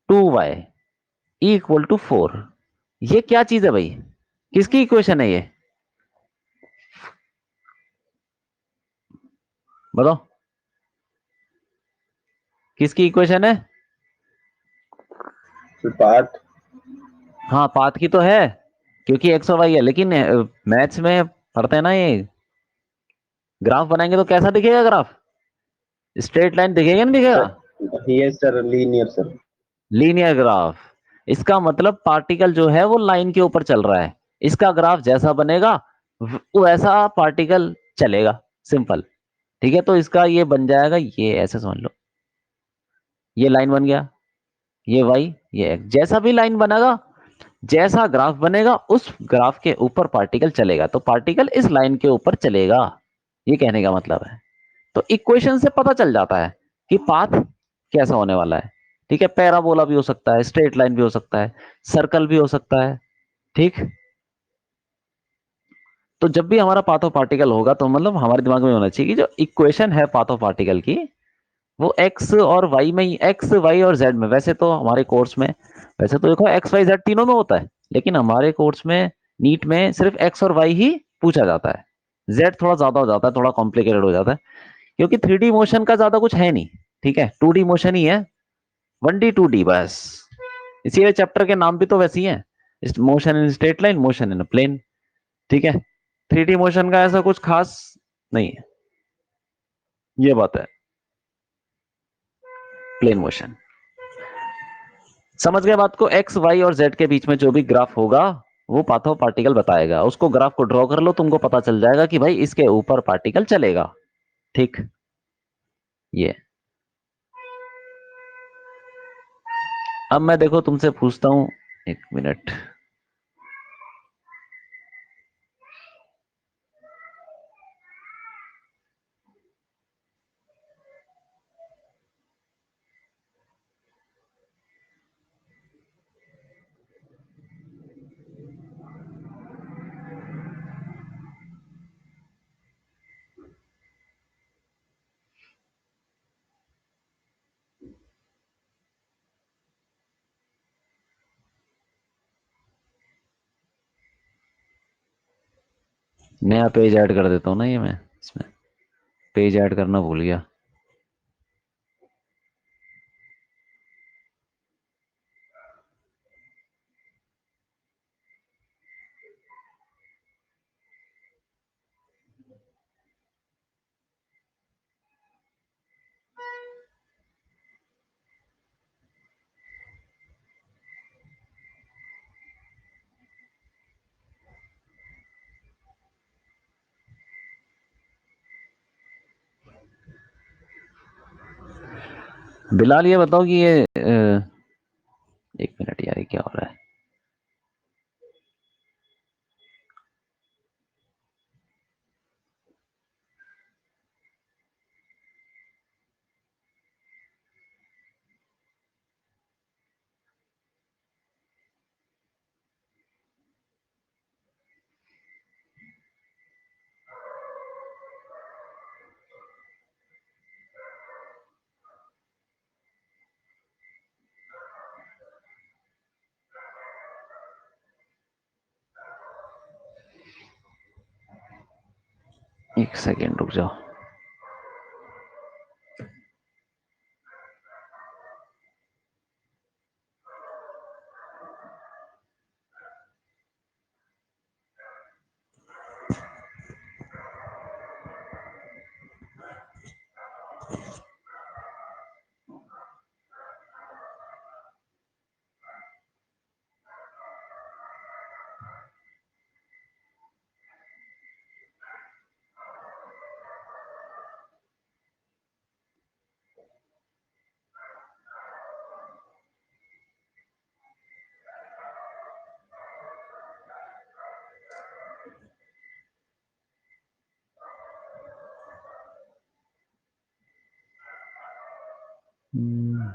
2y equal to 4, ये क्या चीज है भाई? किसकी इक्वेशन है ये? बताओ, किसकी इक्वेशन है? पाथ। हाँ पाथ की तो है, क्योंकि एक्स और वाई है, लेकिन मैथ्स में पढ़ते हैं ना ये, ग्राफ बनाएंगे तो कैसा दिखेगा ग्राफ? स्ट्रेट लाइन दिखेगा नहीं दिखेगा? Yes sir, linear sir. Linear graph. इसका मतलब पार्टिकल जो है वो लाइन के ऊपर चल रहा है, इसका ग्राफ जैसा बनेगा वैसा पार्टिकल चलेगा, सिंपल। ठीक है, तो इसका ये बन जाएगा, ये ऐसे समझ लो, ये लाइन बन गया, ये वाई, ये एक्स, जैसा भी लाइन बनेगा, जैसा ग्राफ बनेगा उस ग्राफ के ऊपर पार्टिकल चलेगा, तो पार्टिकल इस लाइन के ऊपर चलेगा, ये कहने का मतलब है। तो इक्वेशन से पता चल जाता है कि पाथ कैसा होने वाला है। ठीक है, पैराबोला भी हो सकता है, स्ट्रेट लाइन भी हो सकता है, सर्कल भी हो सकता है, ठीक। तो जब भी हमारा पाथ ऑफ पार्टिकल होगा तो मतलब हमारे दिमाग में होना चाहिए कि जो इक्वेशन है पाथ ऑफ पार्टिकल की वो एक्स और वाई में ही, एक्स वाई और जेड में, वैसे तो हमारे कोर्स में, वैसे तो देखो एक्स वाई जेड तीनों में होता है, लेकिन हमारे कोर्स में नीट में सिर्फ एक्स और वाई ही पूछा जाता है। जेड थोड़ा ज्यादा हो जाता है, थोड़ा कॉम्प्लिकेटेड हो जाता है, क्योंकि 3D मोशन का ज्यादा कुछ है नहीं, ठीक है, 2D मोशन ही है, 1D 2D बस। इसीलिए चैप्टर के नाम भी तो वैसे ही है, motion in straight line, motion in plane, ठीक है। 3D मोशन का ऐसा कुछ खास नहीं है, ये बात है, प्लेन मोशन। समझ गए बात को? एक्स वाई और जेड के बीच में जो भी ग्राफ होगा वो पाथ ऑफ पार्टिकल बताएगा, उसको ग्राफ को ड्रॉ कर लो, तुमको पता चल जाएगा कि भाई इसके ऊपर पार्टिकल चलेगा, ठीक। ये अब मैं देखो तुमसे पूछता हूं, एक मिनट, नया पेज ऐड कर देता हूँ ना ये मैं इसमें, पेज ऐड करना भूल गया। बिलाल ये बताओ कि ये एक मिनट यार, ये क्या हो रहा है? एक सेकेंड रुक जाओ।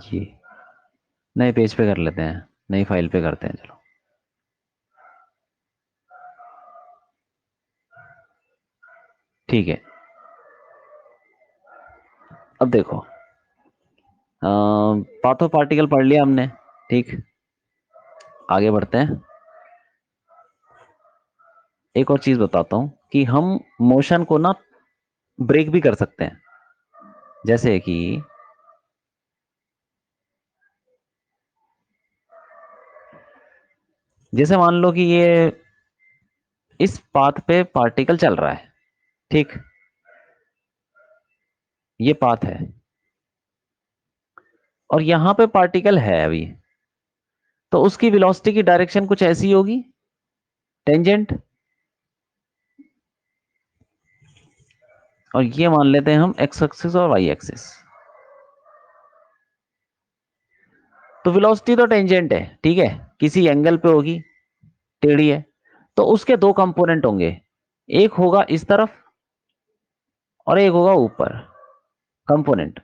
ये नए पेज पे कर लेते हैं, नई फाइल पे करते हैं, चलो। ठीक है। अब देखो, पाथो पार्टिकल पढ़ लिया हमने, ठीक। आगे बढ़ते हैं। एक और चीज बताता हूं कि हम मोशन को ना ब्रेक भी कर सकते हैं। जैसे कि जैसे मान लो कि ये इस पाथ पे पार्टिकल चल रहा है, ठीक। ये पाथ है और यहां पे पार्टिकल है अभी, तो उसकी वेलोसिटी की डायरेक्शन कुछ ऐसी होगी, टेंजेंट। और ये मान लेते हैं हम एक्स एक्सिस और वाई एक्सिस। तो वेलोसिटी तो टेंजेंट है, ठीक है, किसी एंगल पे होगी, टेढ़ी है। तो उसके दो कंपोनेंट होंगे, एक होगा इस तरफ और एक होगा ऊपर, कंपोनेंट।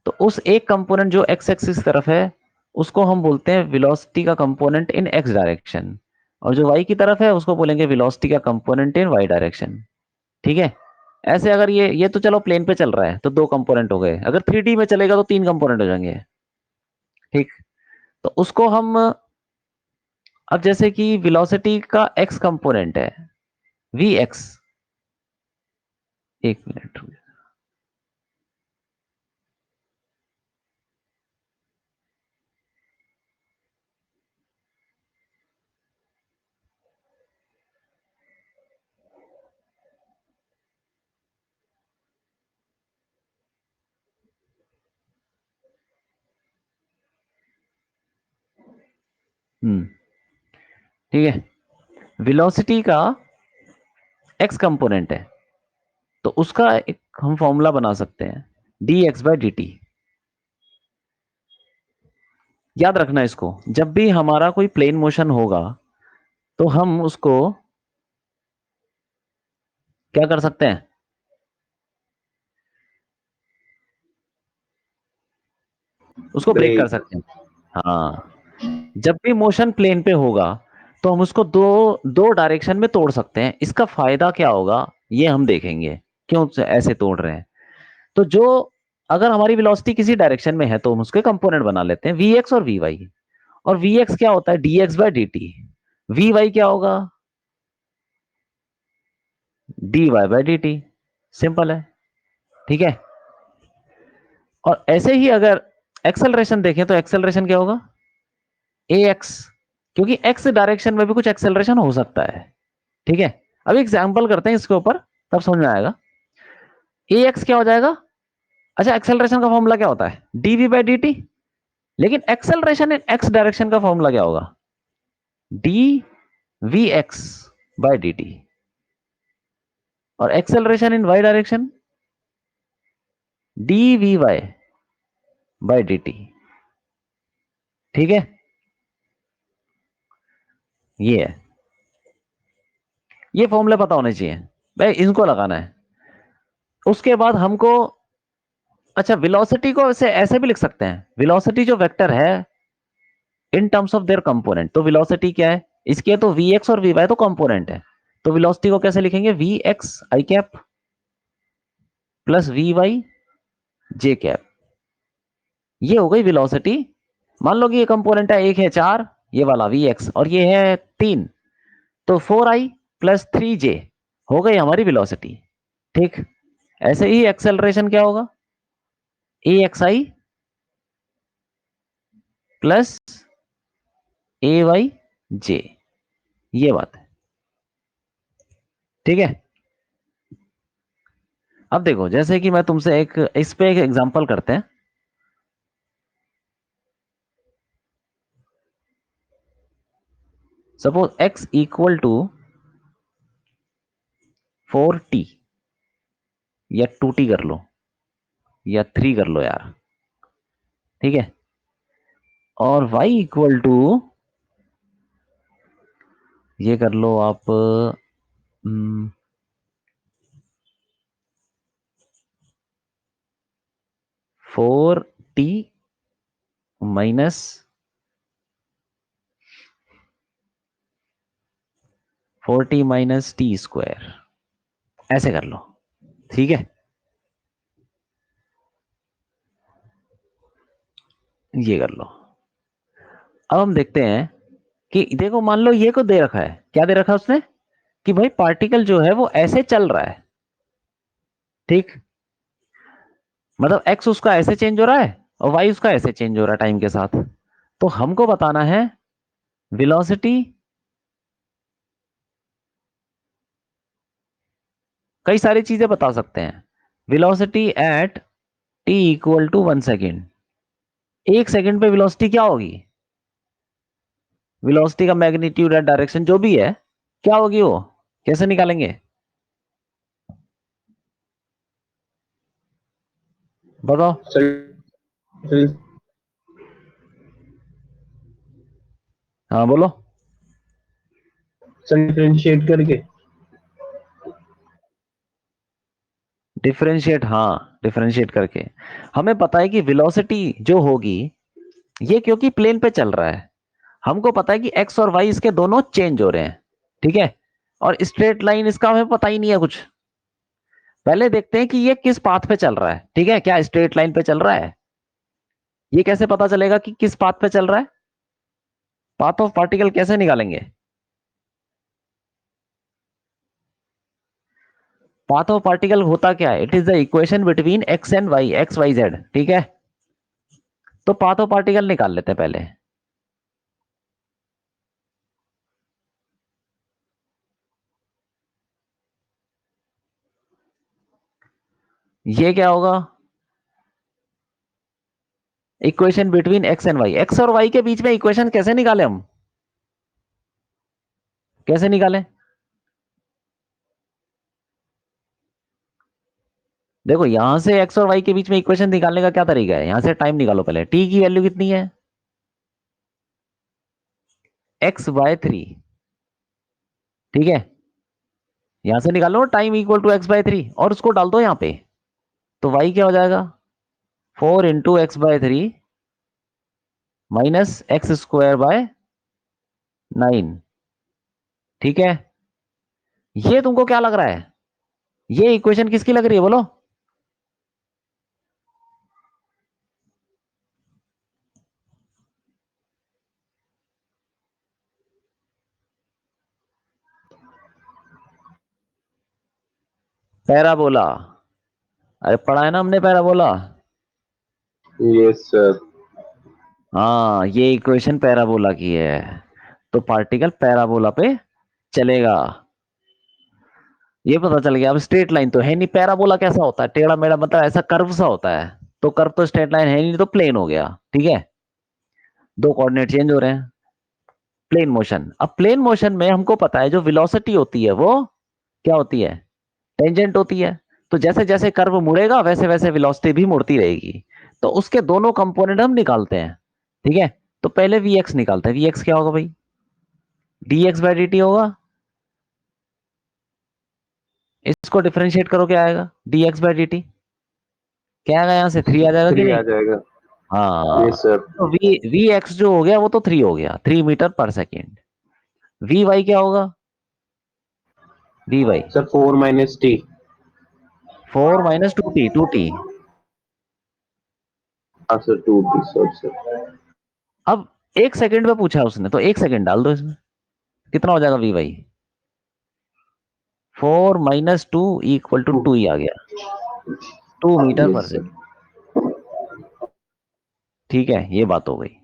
तो उस एक कंपोनेंट जो एक्स एक्सिस तरफ है उसको हम बोलते हैं वेलोसिटी का कंपोनेंट इन एक्स डायरेक्शन, और जो वाई की तरफ है उसको बोलेंगे वेलोसिटी का कंपोनेंट इन वाई डायरेक्शन, ठीक है। ऐसे अगर ये तो चलो प्लेन पे चल रहा है तो दो कंपोनेंट हो गए, अगर 3D में चलेगा तो तीन कंपोनेंट हो जाएंगे, ठीक। तो उसको हम, अब जैसे कि वेलोसिटी का एक्स कंपोनेंट है वी एक्स, एक मिनट। ठीक है, वेलोसिटी का एक्स कंपोनेंट है तो उसका एक हम फॉर्मूला बना सकते हैं, D x by D T. याद रखना इसको, जब भी हमारा कोई प्लेन मोशन होगा तो हम उसको क्या कर सकते हैं, उसको ब्रेक कर ब्रेक। सकते हैं। हाँ, जब भी मोशन प्लेन पे होगा तो हम उसको दो दो डायरेक्शन में तोड़ सकते हैं। इसका फायदा क्या होगा ये हम देखेंगे, क्यों ऐसे तोड़ रहे हैं। तो जो, अगर हमारी वेलोसिटी किसी डायरेक्शन में है तो हम उसके कंपोनेंट बना लेते हैं वी एक्स और वी वाई। और वी एक्स क्या होता है, d x by D t. V y क्या होगा, d Y by D T. Simple है। ठीक है। और ऐसे ही अगर एक्सेलरेशन देखें तो एक्सेलरेशन क्या होगा, ए एक्स, क्योंकि एक्स डायरेक्शन में भी कुछ एक्सेलरेशन हो सकता है। ठीक है, अब एग्जाम्पल करते हैं इसके ऊपर, तब समझ में आएगा। ए एक्स क्या हो जाएगा, अच्छा एक्सेलरेशन का फॉर्मूला क्या होता है, डीवी बाई डी टी, लेकिन एक्सेलरेशन इन एक्स डायरेक्शन का फॉर्मूला क्या होगा, D we x by D T. और acceleration in Y direction D we Y by D T. ठीक है, ये है, ये फॉर्मूले पता होने चाहिए भाई, इनको लगाना है। उसके बाद हमको, अच्छा वेलोसिटी को ऐसे ऐसे भी लिख सकते हैं, वेलोसिटी जो वेक्टर है in terms of their component, तो वेलोसिटी क्या है इसके, तो वी एक्स और वी वाई तो कंपोनेंट है, तो वेलोसिटी को कैसे लिखेंगे, v x i cap plus v y j cap, ये हो गई वेलोसिटी। मान लो कि ये कंपोनेंट है, एक है 4 ये वाला वी एक्स, और ये है 3, तो 4i प्लस 3j हो गई हमारी वेलोसिटी। ठीक, ऐसे ही एक्सेलरेशन क्या होगा, ए x I plus a Y जे, ये बात है। ठीक है, अब देखो जैसे कि मैं तुमसे एक इस पे एक एग्जांपल करते हैं। Suppose x equal to 4t, या 2t कर लो, या 3 कर लो यार, ठीक है, और y इक्वल टू, ये कर लो आप 4t minus 4t minus T square, ऐसे कर लो। ठीक है, ये कर लो। अब हम देखते हैं कि देखो मान लो ये को दे रखा है, क्या दे रखा है उसने, कि भाई पार्टिकल जो है वो ऐसे चल रहा है। ठीक, मतलब एक्स उसका ऐसे चेंज हो रहा है और वाई उसका ऐसे चेंज हो रहा है टाइम के साथ। तो हमको बताना है वेलोसिटी, कई सारी चीजें बता सकते हैं। Velocity at t equal to 1 second, 1 second पे वेलोसिटी क्या होगी, वेलोसिटी का मैग्नीट्यूड या डायरेक्शन जो भी है, क्या होगी वो, कैसे निकालेंगे, बताओ। सर हाँ बोलो। सर डिफरेंशिएट करके। डिफरेंशिएट, हाँ डिफरेंशिएट करके। हमें पता है कि वेलोसिटी जो होगी, ये क्योंकि प्लेन पे चल रहा है, हमको पता है कि एक्स और वाई इसके दोनों चेंज हो रहे हैं। ठीक है, और स्ट्रेट लाइन इसका हमें पता ही नहीं है कुछ। पहले देखते हैं कि ये किस पाथ पे चल रहा है, ठीक है, क्या स्ट्रेट लाइन पे चल रहा है, ये कैसे पता चलेगा कि किस पाथ पे चल रहा है, पाथ ऑफ पार्टिकल कैसे निकालेंगे, पाथ ऑफ पार्टिकल होता क्या है, it is the equation between x and Y, x Y z. ठीक है, तो पाथ ऑफ पार्टिकल निकाल लेते हैं पहले। ये क्या होगा, equation between x and Y, x और वाई के बीच में इक्वेशन कैसे निकाले हम, कैसे निकालें, देखो यहां से एक्स और वाई के बीच में इक्वेशन निकालने का क्या तरीका है, यहां से टाइम निकालो पहले, टी की वैल्यू कितनी है, x/3। ठीक है, यहां से निकालो टाइम इक्वल टू x/3 और उसको डाल दो यहां पे, तो y क्या हो जाएगा, 4 × x/3 माइनस x² / 9। ठीक है, ये तुमको क्या लग रहा है, ये इक्वेशन किसकी लग रही है बोलो, पैराबोला। अरे पढ़ा है ना हमने पैराबोला। Yes sir. हाँ, ये इक्वेशन पैराबोला की है, तो पार्टिकल पैराबोला पे चलेगा। ये पता चल गया। अब स्ट्रेट लाइन तो है नहीं, पैराबोला कैसा होता है, टेढ़ा मेढ़ा, मतलब ऐसा कर्व सा होता है। तो कर्व तो स्ट्रेट लाइन है नहीं, तो प्लेन हो गया। ठीक है, दो कोऑर्डिनेट चेंज हो रहे हैं। प्लेन मोशन, अब प्लेन मोशन में हमको पता है जो वेलोसिटी होती है वो क्या होती है, टेंजेंट होती है। तो जैसे जैसे कर्व मुड़ेगा वैसे वैसे वेलोसिटी भी मुड़ती रहेगी। तो उसके दोनों कंपोनेंट हम निकालते हैं। ठीक है, तो पहले वी एक्स निकालते हैं। वी एक्स क्या होगा भाई, D x by D T होगा। इसको डिफरेंशिएट करो, क्या आएगा, D x by D T. क्या आएगा, यहां से थ्री आ जाएगा कि 3 नहीं। आ जाएगा। हाँ, यस सर। तो वी वी एक्स जो हो गया वो तो 3 हो गया, 3 मीटर पर सेकेंड। वी वाई क्या होगा, v y sir 4 minus t. 4 - 2t, 2t। हाँ सर 2 टी सर सर। अब 1 सेकंड में पूछा उसने, तो 1 सेकंड डाल दो इसमें, कितना हो जाएगा वी वाई, 4 - 2 = 2 ही आ गया, 2 मीटर पर सेकेंड। सर। ठीक है, ये बात हो गई।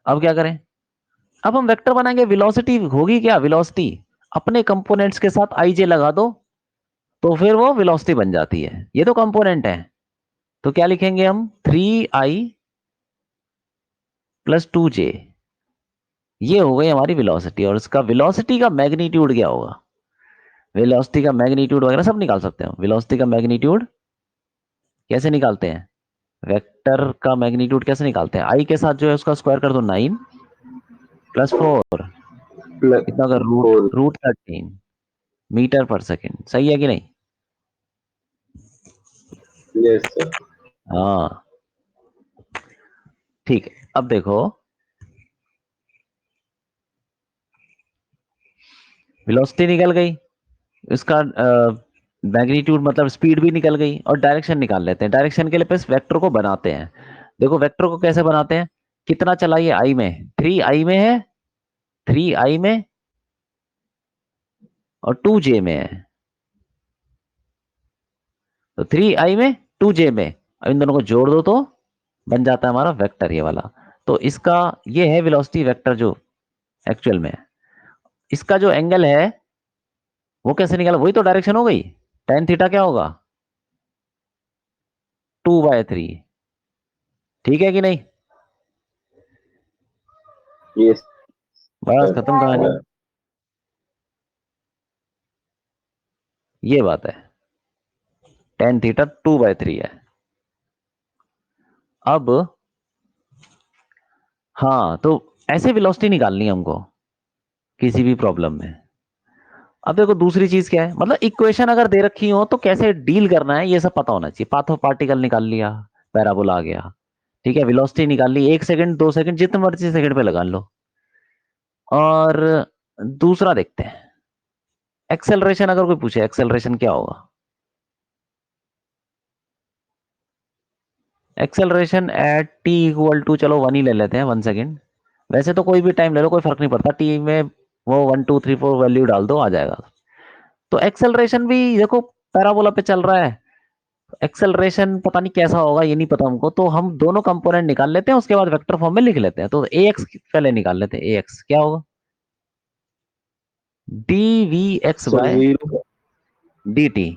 अब क्या करें, अब हम वेक्टर बनाएंगे। वेलोसिटी होगी क्या, वेलोसिटी अपने कंपोनेंट्स के साथ आई जे लगा दो, तो फिर वो वेलोसिटी बन जाती है। ये तो कंपोनेंट है, तो क्या लिखेंगे हम, 3i + 2j। ये हो गई हमारी वेलोसिटी, और इसका वेलोसिटी का मैग्नीट्यूड क्या होगा, वेलोसिटी का मैग्नीट्यूड वगैरह सब निकाल सकते हैं। वेलोसिटी का मैग्नीट्यूड कैसे निकालते हैं, वेक्टर का मैग्नीट्यूड कैसे निकालते हैं, आई के साथ जो है उसका स्क्वायर कर दो, 9 + 4, प्लस कितना का, रूट 4। रूट 13 मीटर पर सेकेंड। सही है कि नहीं। Yes sir. हाँ, ठीक है। अब देखो, वेलोसिटी निकल गई, इसका मैग्नीट्यूड मतलब स्पीड भी निकल गई, और डायरेक्शन निकाल लेते हैं। डायरेक्शन के लिए बस वेक्टर को बनाते हैं। देखो वेक्टर को कैसे बनाते हैं, कितना चला ये आई में, 3 आई में है, 3 आई में, और 2 जे में है। तो 3 आई में, 2 जे में, अब इन दोनों को जोड़ दो तो बन जाता है हमारा वेक्टर ये वाला। तो इसका ये है वेलोसिटी वेक्टर जो एक्चुअल में है। इसका जो एंगल है वो कैसे निकाला, वही तो डायरेक्शन हो गई। tan थीटा क्या होगा, 2/3। ठीक है कि नहीं, यस बस सर। खत्म कहानी। ये बात है, tan थीटा 2/3 है। अब हाँ, तो ऐसे वेलोसिटी निकालनी है हमको किसी भी प्रॉब्लम में। अब देखो दूसरी चीज क्या है, मतलब इक्वेशन अगर दे रखी हो तो कैसे डील करना है ये सब पता होना चाहिए। पाथ ऑफ पार्टिकल निकाल लिया, पैराबोला आ गया। ठीक है, वेलोसिटी निकाल ली, 1 सेकंड 2 सेकंड जितने मर्जी सेकंड पे लगा लो। और दूसरा देखते हैं, एक्सेलरेशन अगर कोई पूछे एक्सेलरेशन क्या होगा, acceleration at t equal to, चलो 1 ही ले लेते हैं, 1 सेकंड। वैसे तो कोई भी टाइम ले लो, कोई फर्क नहीं पड़ता, टी में वो 1 2 3 4 वैल्यू डाल दो, आ जाएगा। तो एक्सेलरेशन भी देखो पैराबोला पे चल रहा है, एक्सेलरेशन पता नहीं कैसा होगा, ये नहीं पता हमको। तो हम दोनों कंपोनेंट निकाल लेते हैं, उसके बाद वेक्टर फॉर्म में लिख लेते हैं। तो ए एक्स पहले निकाल लेते हैं, ए एक्स क्या होगा, D we x sir by 0। D t.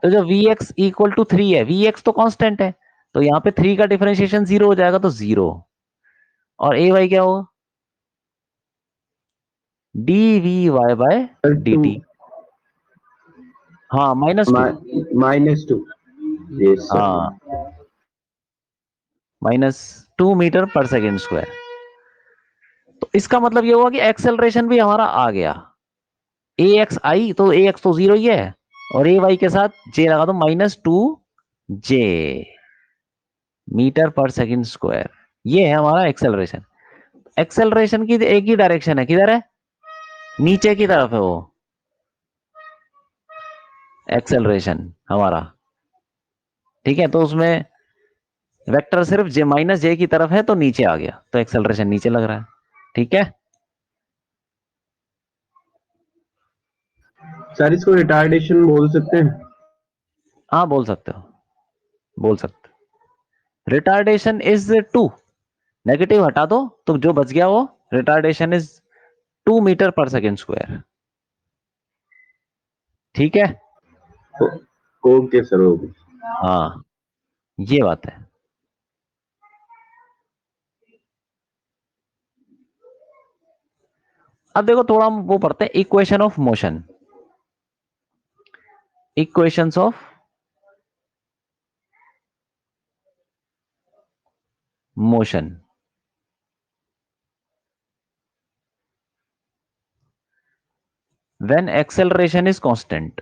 तो जो वी एक्स इक्वल टू 3 है, वी एक्स तो कांस्टेंट है, तो यहाँ पे 3 का डिफरेंशिएशन 0 हो जाएगा, तो 0। और ए वाई क्या होगा, D we y by sir d 2 t. हाँ, -2। -2। Yes sir. हाँ, -2 मीटर पर सेकेंड स्क्वायर। तो इसका मतलब ये हुआ कि एक्सेलरेशन भी हमारा आ गया। ए एक्स आई, तो ए एक्स तो 0 ही है, और ए वाई के साथ जे लगा दो, -2 जे मीटर पर सेकेंड स्क्वायर। ये है हमारा एक्सेलरेशन। एक्सेलरेशन की एक ही डायरेक्शन है, किधर है, नीचे की तरफ है वो एक्सेलरेशन हमारा। ठीक है, तो उसमें वेक्टर सिर्फ जे की तरफ है, तो नीचे आ गया, तो एक्सेलरेशन नीचे लग रहा है। ठीक है, सर इसको रिटार्डेशन बोल सकते हैं। हाँ बोल सकते हो, बोल सकते हो। रिटार्डेशन इज 2, नेगेटिव हटा दो तो जो बच गया वो रिटार्डेशन इज 2 मीटर पर सेकेंड स्क्वायर। ठीक है। Okay sir, okay. हाँ ये बात है। अब देखो थोड़ा हम वो पढ़ते हैं, equation of motion, equations of motion. When acceleration is constant,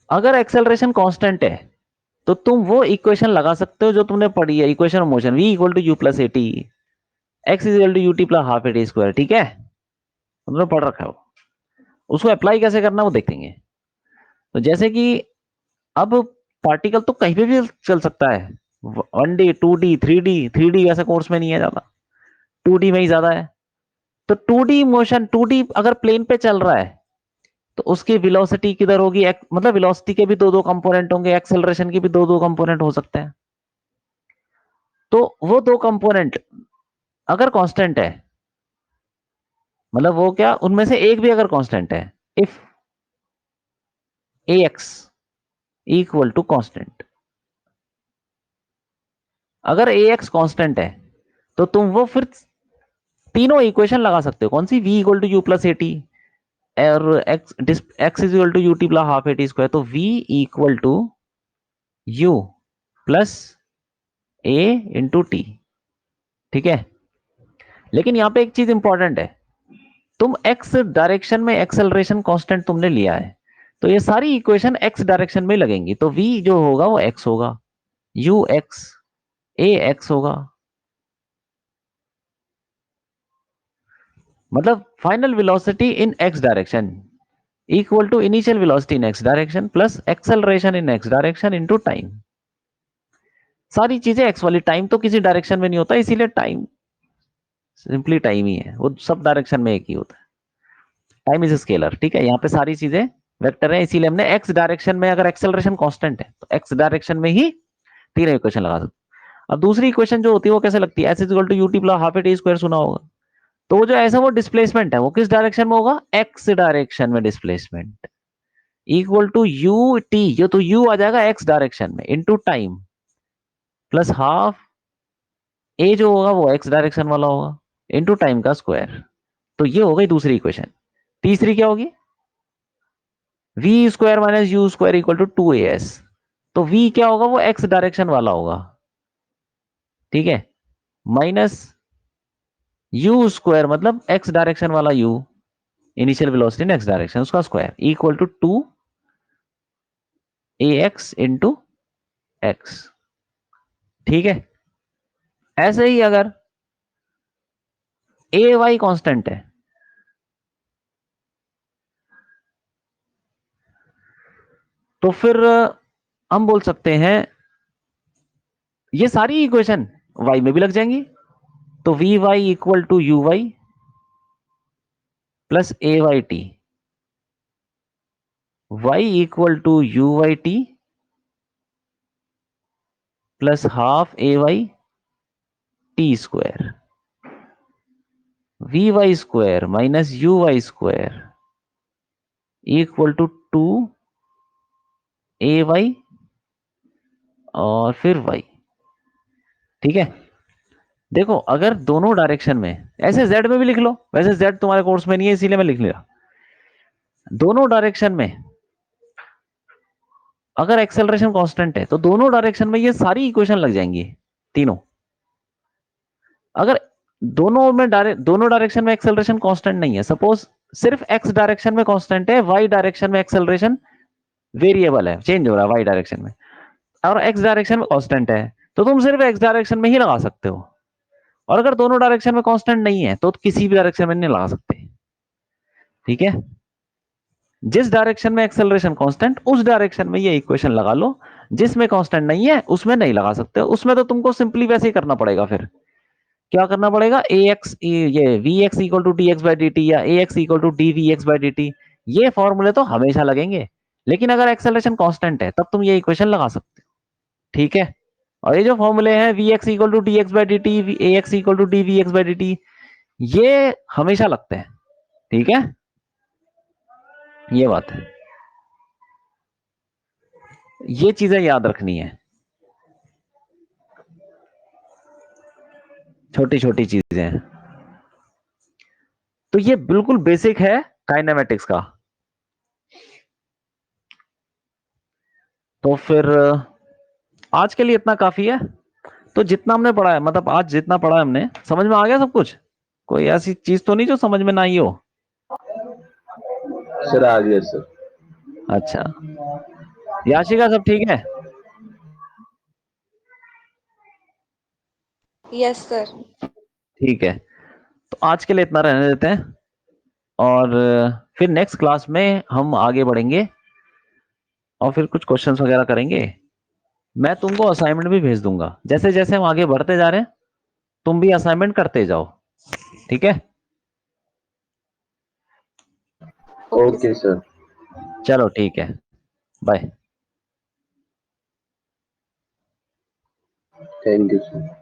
अगर एक्सेलरेशन कांस्टेंट है तो तुम वो इक्वेशन लगा सकते हो जो तुमने पढ़ी है, equation of motion, v equal to you plus A t, x is equal to U T plus half A T square. ठीक है, तुमने पढ़ रखा है वो। उसको अप्लाई कैसे करना वो देखेंगे। तो जैसे कि अब पार्टिकल तो कहीं पे भी चल सकता है, 1D 2D 3D, 3D वैसे कोर्स में नहीं है ज्यादा, 2D में ही ज्यादा है। तो 2D मोशन, 2D अगर प्लेन पे चल रहा है तो उसकी वेलोसिटी किधर होगी, मतलब वेलोसिटी के भी दो दो कंपोनेंट होंगे, एक्सेलरेशन के भी दो दो कंपोनेंट हो सकते हैं। तो वो दो कंपोनेंट अगर कांस्टेंट है, मतलब वो क्या, उनमें से एक भी अगर कांस्टेंट है, if a x equal to constant, अगर ए एक्स कांस्टेंट है तो तुम वो फिर तीनों इक्वेशन लगा सकते हो। कौन सी, v equal to you plus A T और X is equal to U T plus half A T square. तो v equal to you plus A into T. ठीक है, लेकिन यहां पे एक चीज इंपॉर्टेंट है, तुम एक्स डायरेक्शन में एक्सेलरेशन कांस्टेंट तुमने लिया है, तो ये सारी इक्वेशन एक्स डायरेक्शन में लगेंगी। तो v जो होगा वो x होगा, u x, a x होगा, मतलब final velocity in x direction equal to initial velocity in x direction plus acceleration in x direction into time. सारी चीजें x वाली, टाइम तो किसी डायरेक्शन में नहीं होता, इसीलिए टाइम सिंपली टाइम ही है, वो सब डायरेक्शन में एक ही होता है। Time is scalar. ठीक है, यहाँ पे सारी चीजें वेक्टर है, इसीलिए हमने एक्स डायरेक्शन में अगर एक्सेलरेशन कांस्टेंट है तो एक्स डायरेक्शन में ही तीनों इक्वेशन लगा सकते। अब दूसरी इक्वेशन जो होती है वो कैसे लगती है, s is equal to U T plus half A T square सुना होगा। तो वो जो ऐसा वो डिस्प्लेसमेंट है वो किस डायरेक्शन में होगा, एक्स डायरेक्शन में displacement equal to you t, जो तो यू आ जाएगा एक्स डायरेक्शन में into time plus half a जो होगा वो एक्स डायरेक्शन वाला होगा इनटू टाइम का स्क्वायर। तो ये हो गई दूसरी इक्वेशन। तीसरी क्या होगी, v square minus you square equal to 2as। तो v क्या होगा, वो x डायरेक्शन वाला होगा। ठीक है, माइनस यू स्क्वायर मतलब x डायरेक्शन वाला u, initial velocity in x direction, उसका square equal to 2ax into X. ठीक है, ऐसे ही अगर ए वाई कॉन्स्टेंट है तो फिर हम बोल सकते हैं ये सारी इक्वेशन y में भी लग जाएंगी। तो v y equal to u y plus a y t, y equal to u y t plus half a y t square, v y square minus u y square equal to 2 ay और फिर y। ठीक है, देखो अगर दोनों डायरेक्शन में, ऐसे z में भी लिख लो, वैसे z तुम्हारे कोर्स में नहीं है इसीलिए मैं लिख लिया। दोनों डायरेक्शन में अगर एक्सेलरेशन कांस्टेंट है तो दोनों डायरेक्शन में ये सारी इक्वेशन लग जाएंगी तीनों। अगर दोनों डायरेक्शन में एक्सेलरेशन कांस्टेंट नहीं है, सपोज सिर्फ एक्स डायरेक्शन में कांस्टेंट है, वाई डायरेक्शन में एक्सेलरेशन वेरिएबल है, चेंज हो रहा है वाई डायरेक्शन में, और एक्स डायरेक्शन में कांस्टेंट है, तो तुम सिर्फ एक्स डायरेक्शन में ही लगा सकते हो। और अगर दोनों डायरेक्शन में कांस्टेंट नहीं है तो किसी भी डायरेक्शन में नहीं लगा सकते। ठीक है, जिस डायरेक्शन में एक्सेलरेशन कांस्टेंट, उस डायरेक्शन में ये इक्वेशन लगा लो। जिसमें कांस्टेंट नहीं है उसमें नहीं लगा सकते, उसमें तो तुमको सिंपली वैसे ही करना पड़ेगा। फिर क्या करना पड़ेगा, ये v x equal to D x by D T या a x equal to d we x by D T, ये फॉर्मूले तो हमेशा लगेंगे। लेकिन अगर एक्सेलरेशन कांस्टेंट है तब तुम ये इक्वेशन लगा सकते हो, ठीक है। और ये जो फॉर्मूले हैं v x equal to D x by D t, a x equal to d we x by D T, ये हमेशा लगते हैं, ठीक है। ये बात है, ये चीजें याद रखनी है, छोटी छोटी चीजें हैं। तो ये बिल्कुल बेसिक है काइनेमेटिक्स का। तो फिर आज के लिए इतना काफी है। तो जितना हमने पढ़ा है, मतलब आज जितना पढ़ा है हमने, समझ में आ गया सब कुछ? कोई ऐसी चीज तो नहीं जो समझ में ना आई हो? सर आ गया सर। अच्छा, याशिका सब ठीक है? Yes sir. ठीक है, तो आज के लिए इतना रहने देते हैं। और फिर नेक्स्ट क्लास में हम आगे बढ़ेंगे और फिर कुछ क्वेश्चंस वगैरह करेंगे। मैं तुमको असाइनमेंट भी भेज दूंगा। जैसे जैसे हम आगे बढ़ते जा रहे हैं तुम भी असाइनमेंट करते जाओ, ठीक है। Okay sir. चलो ठीक है, बाय। Thank you sir.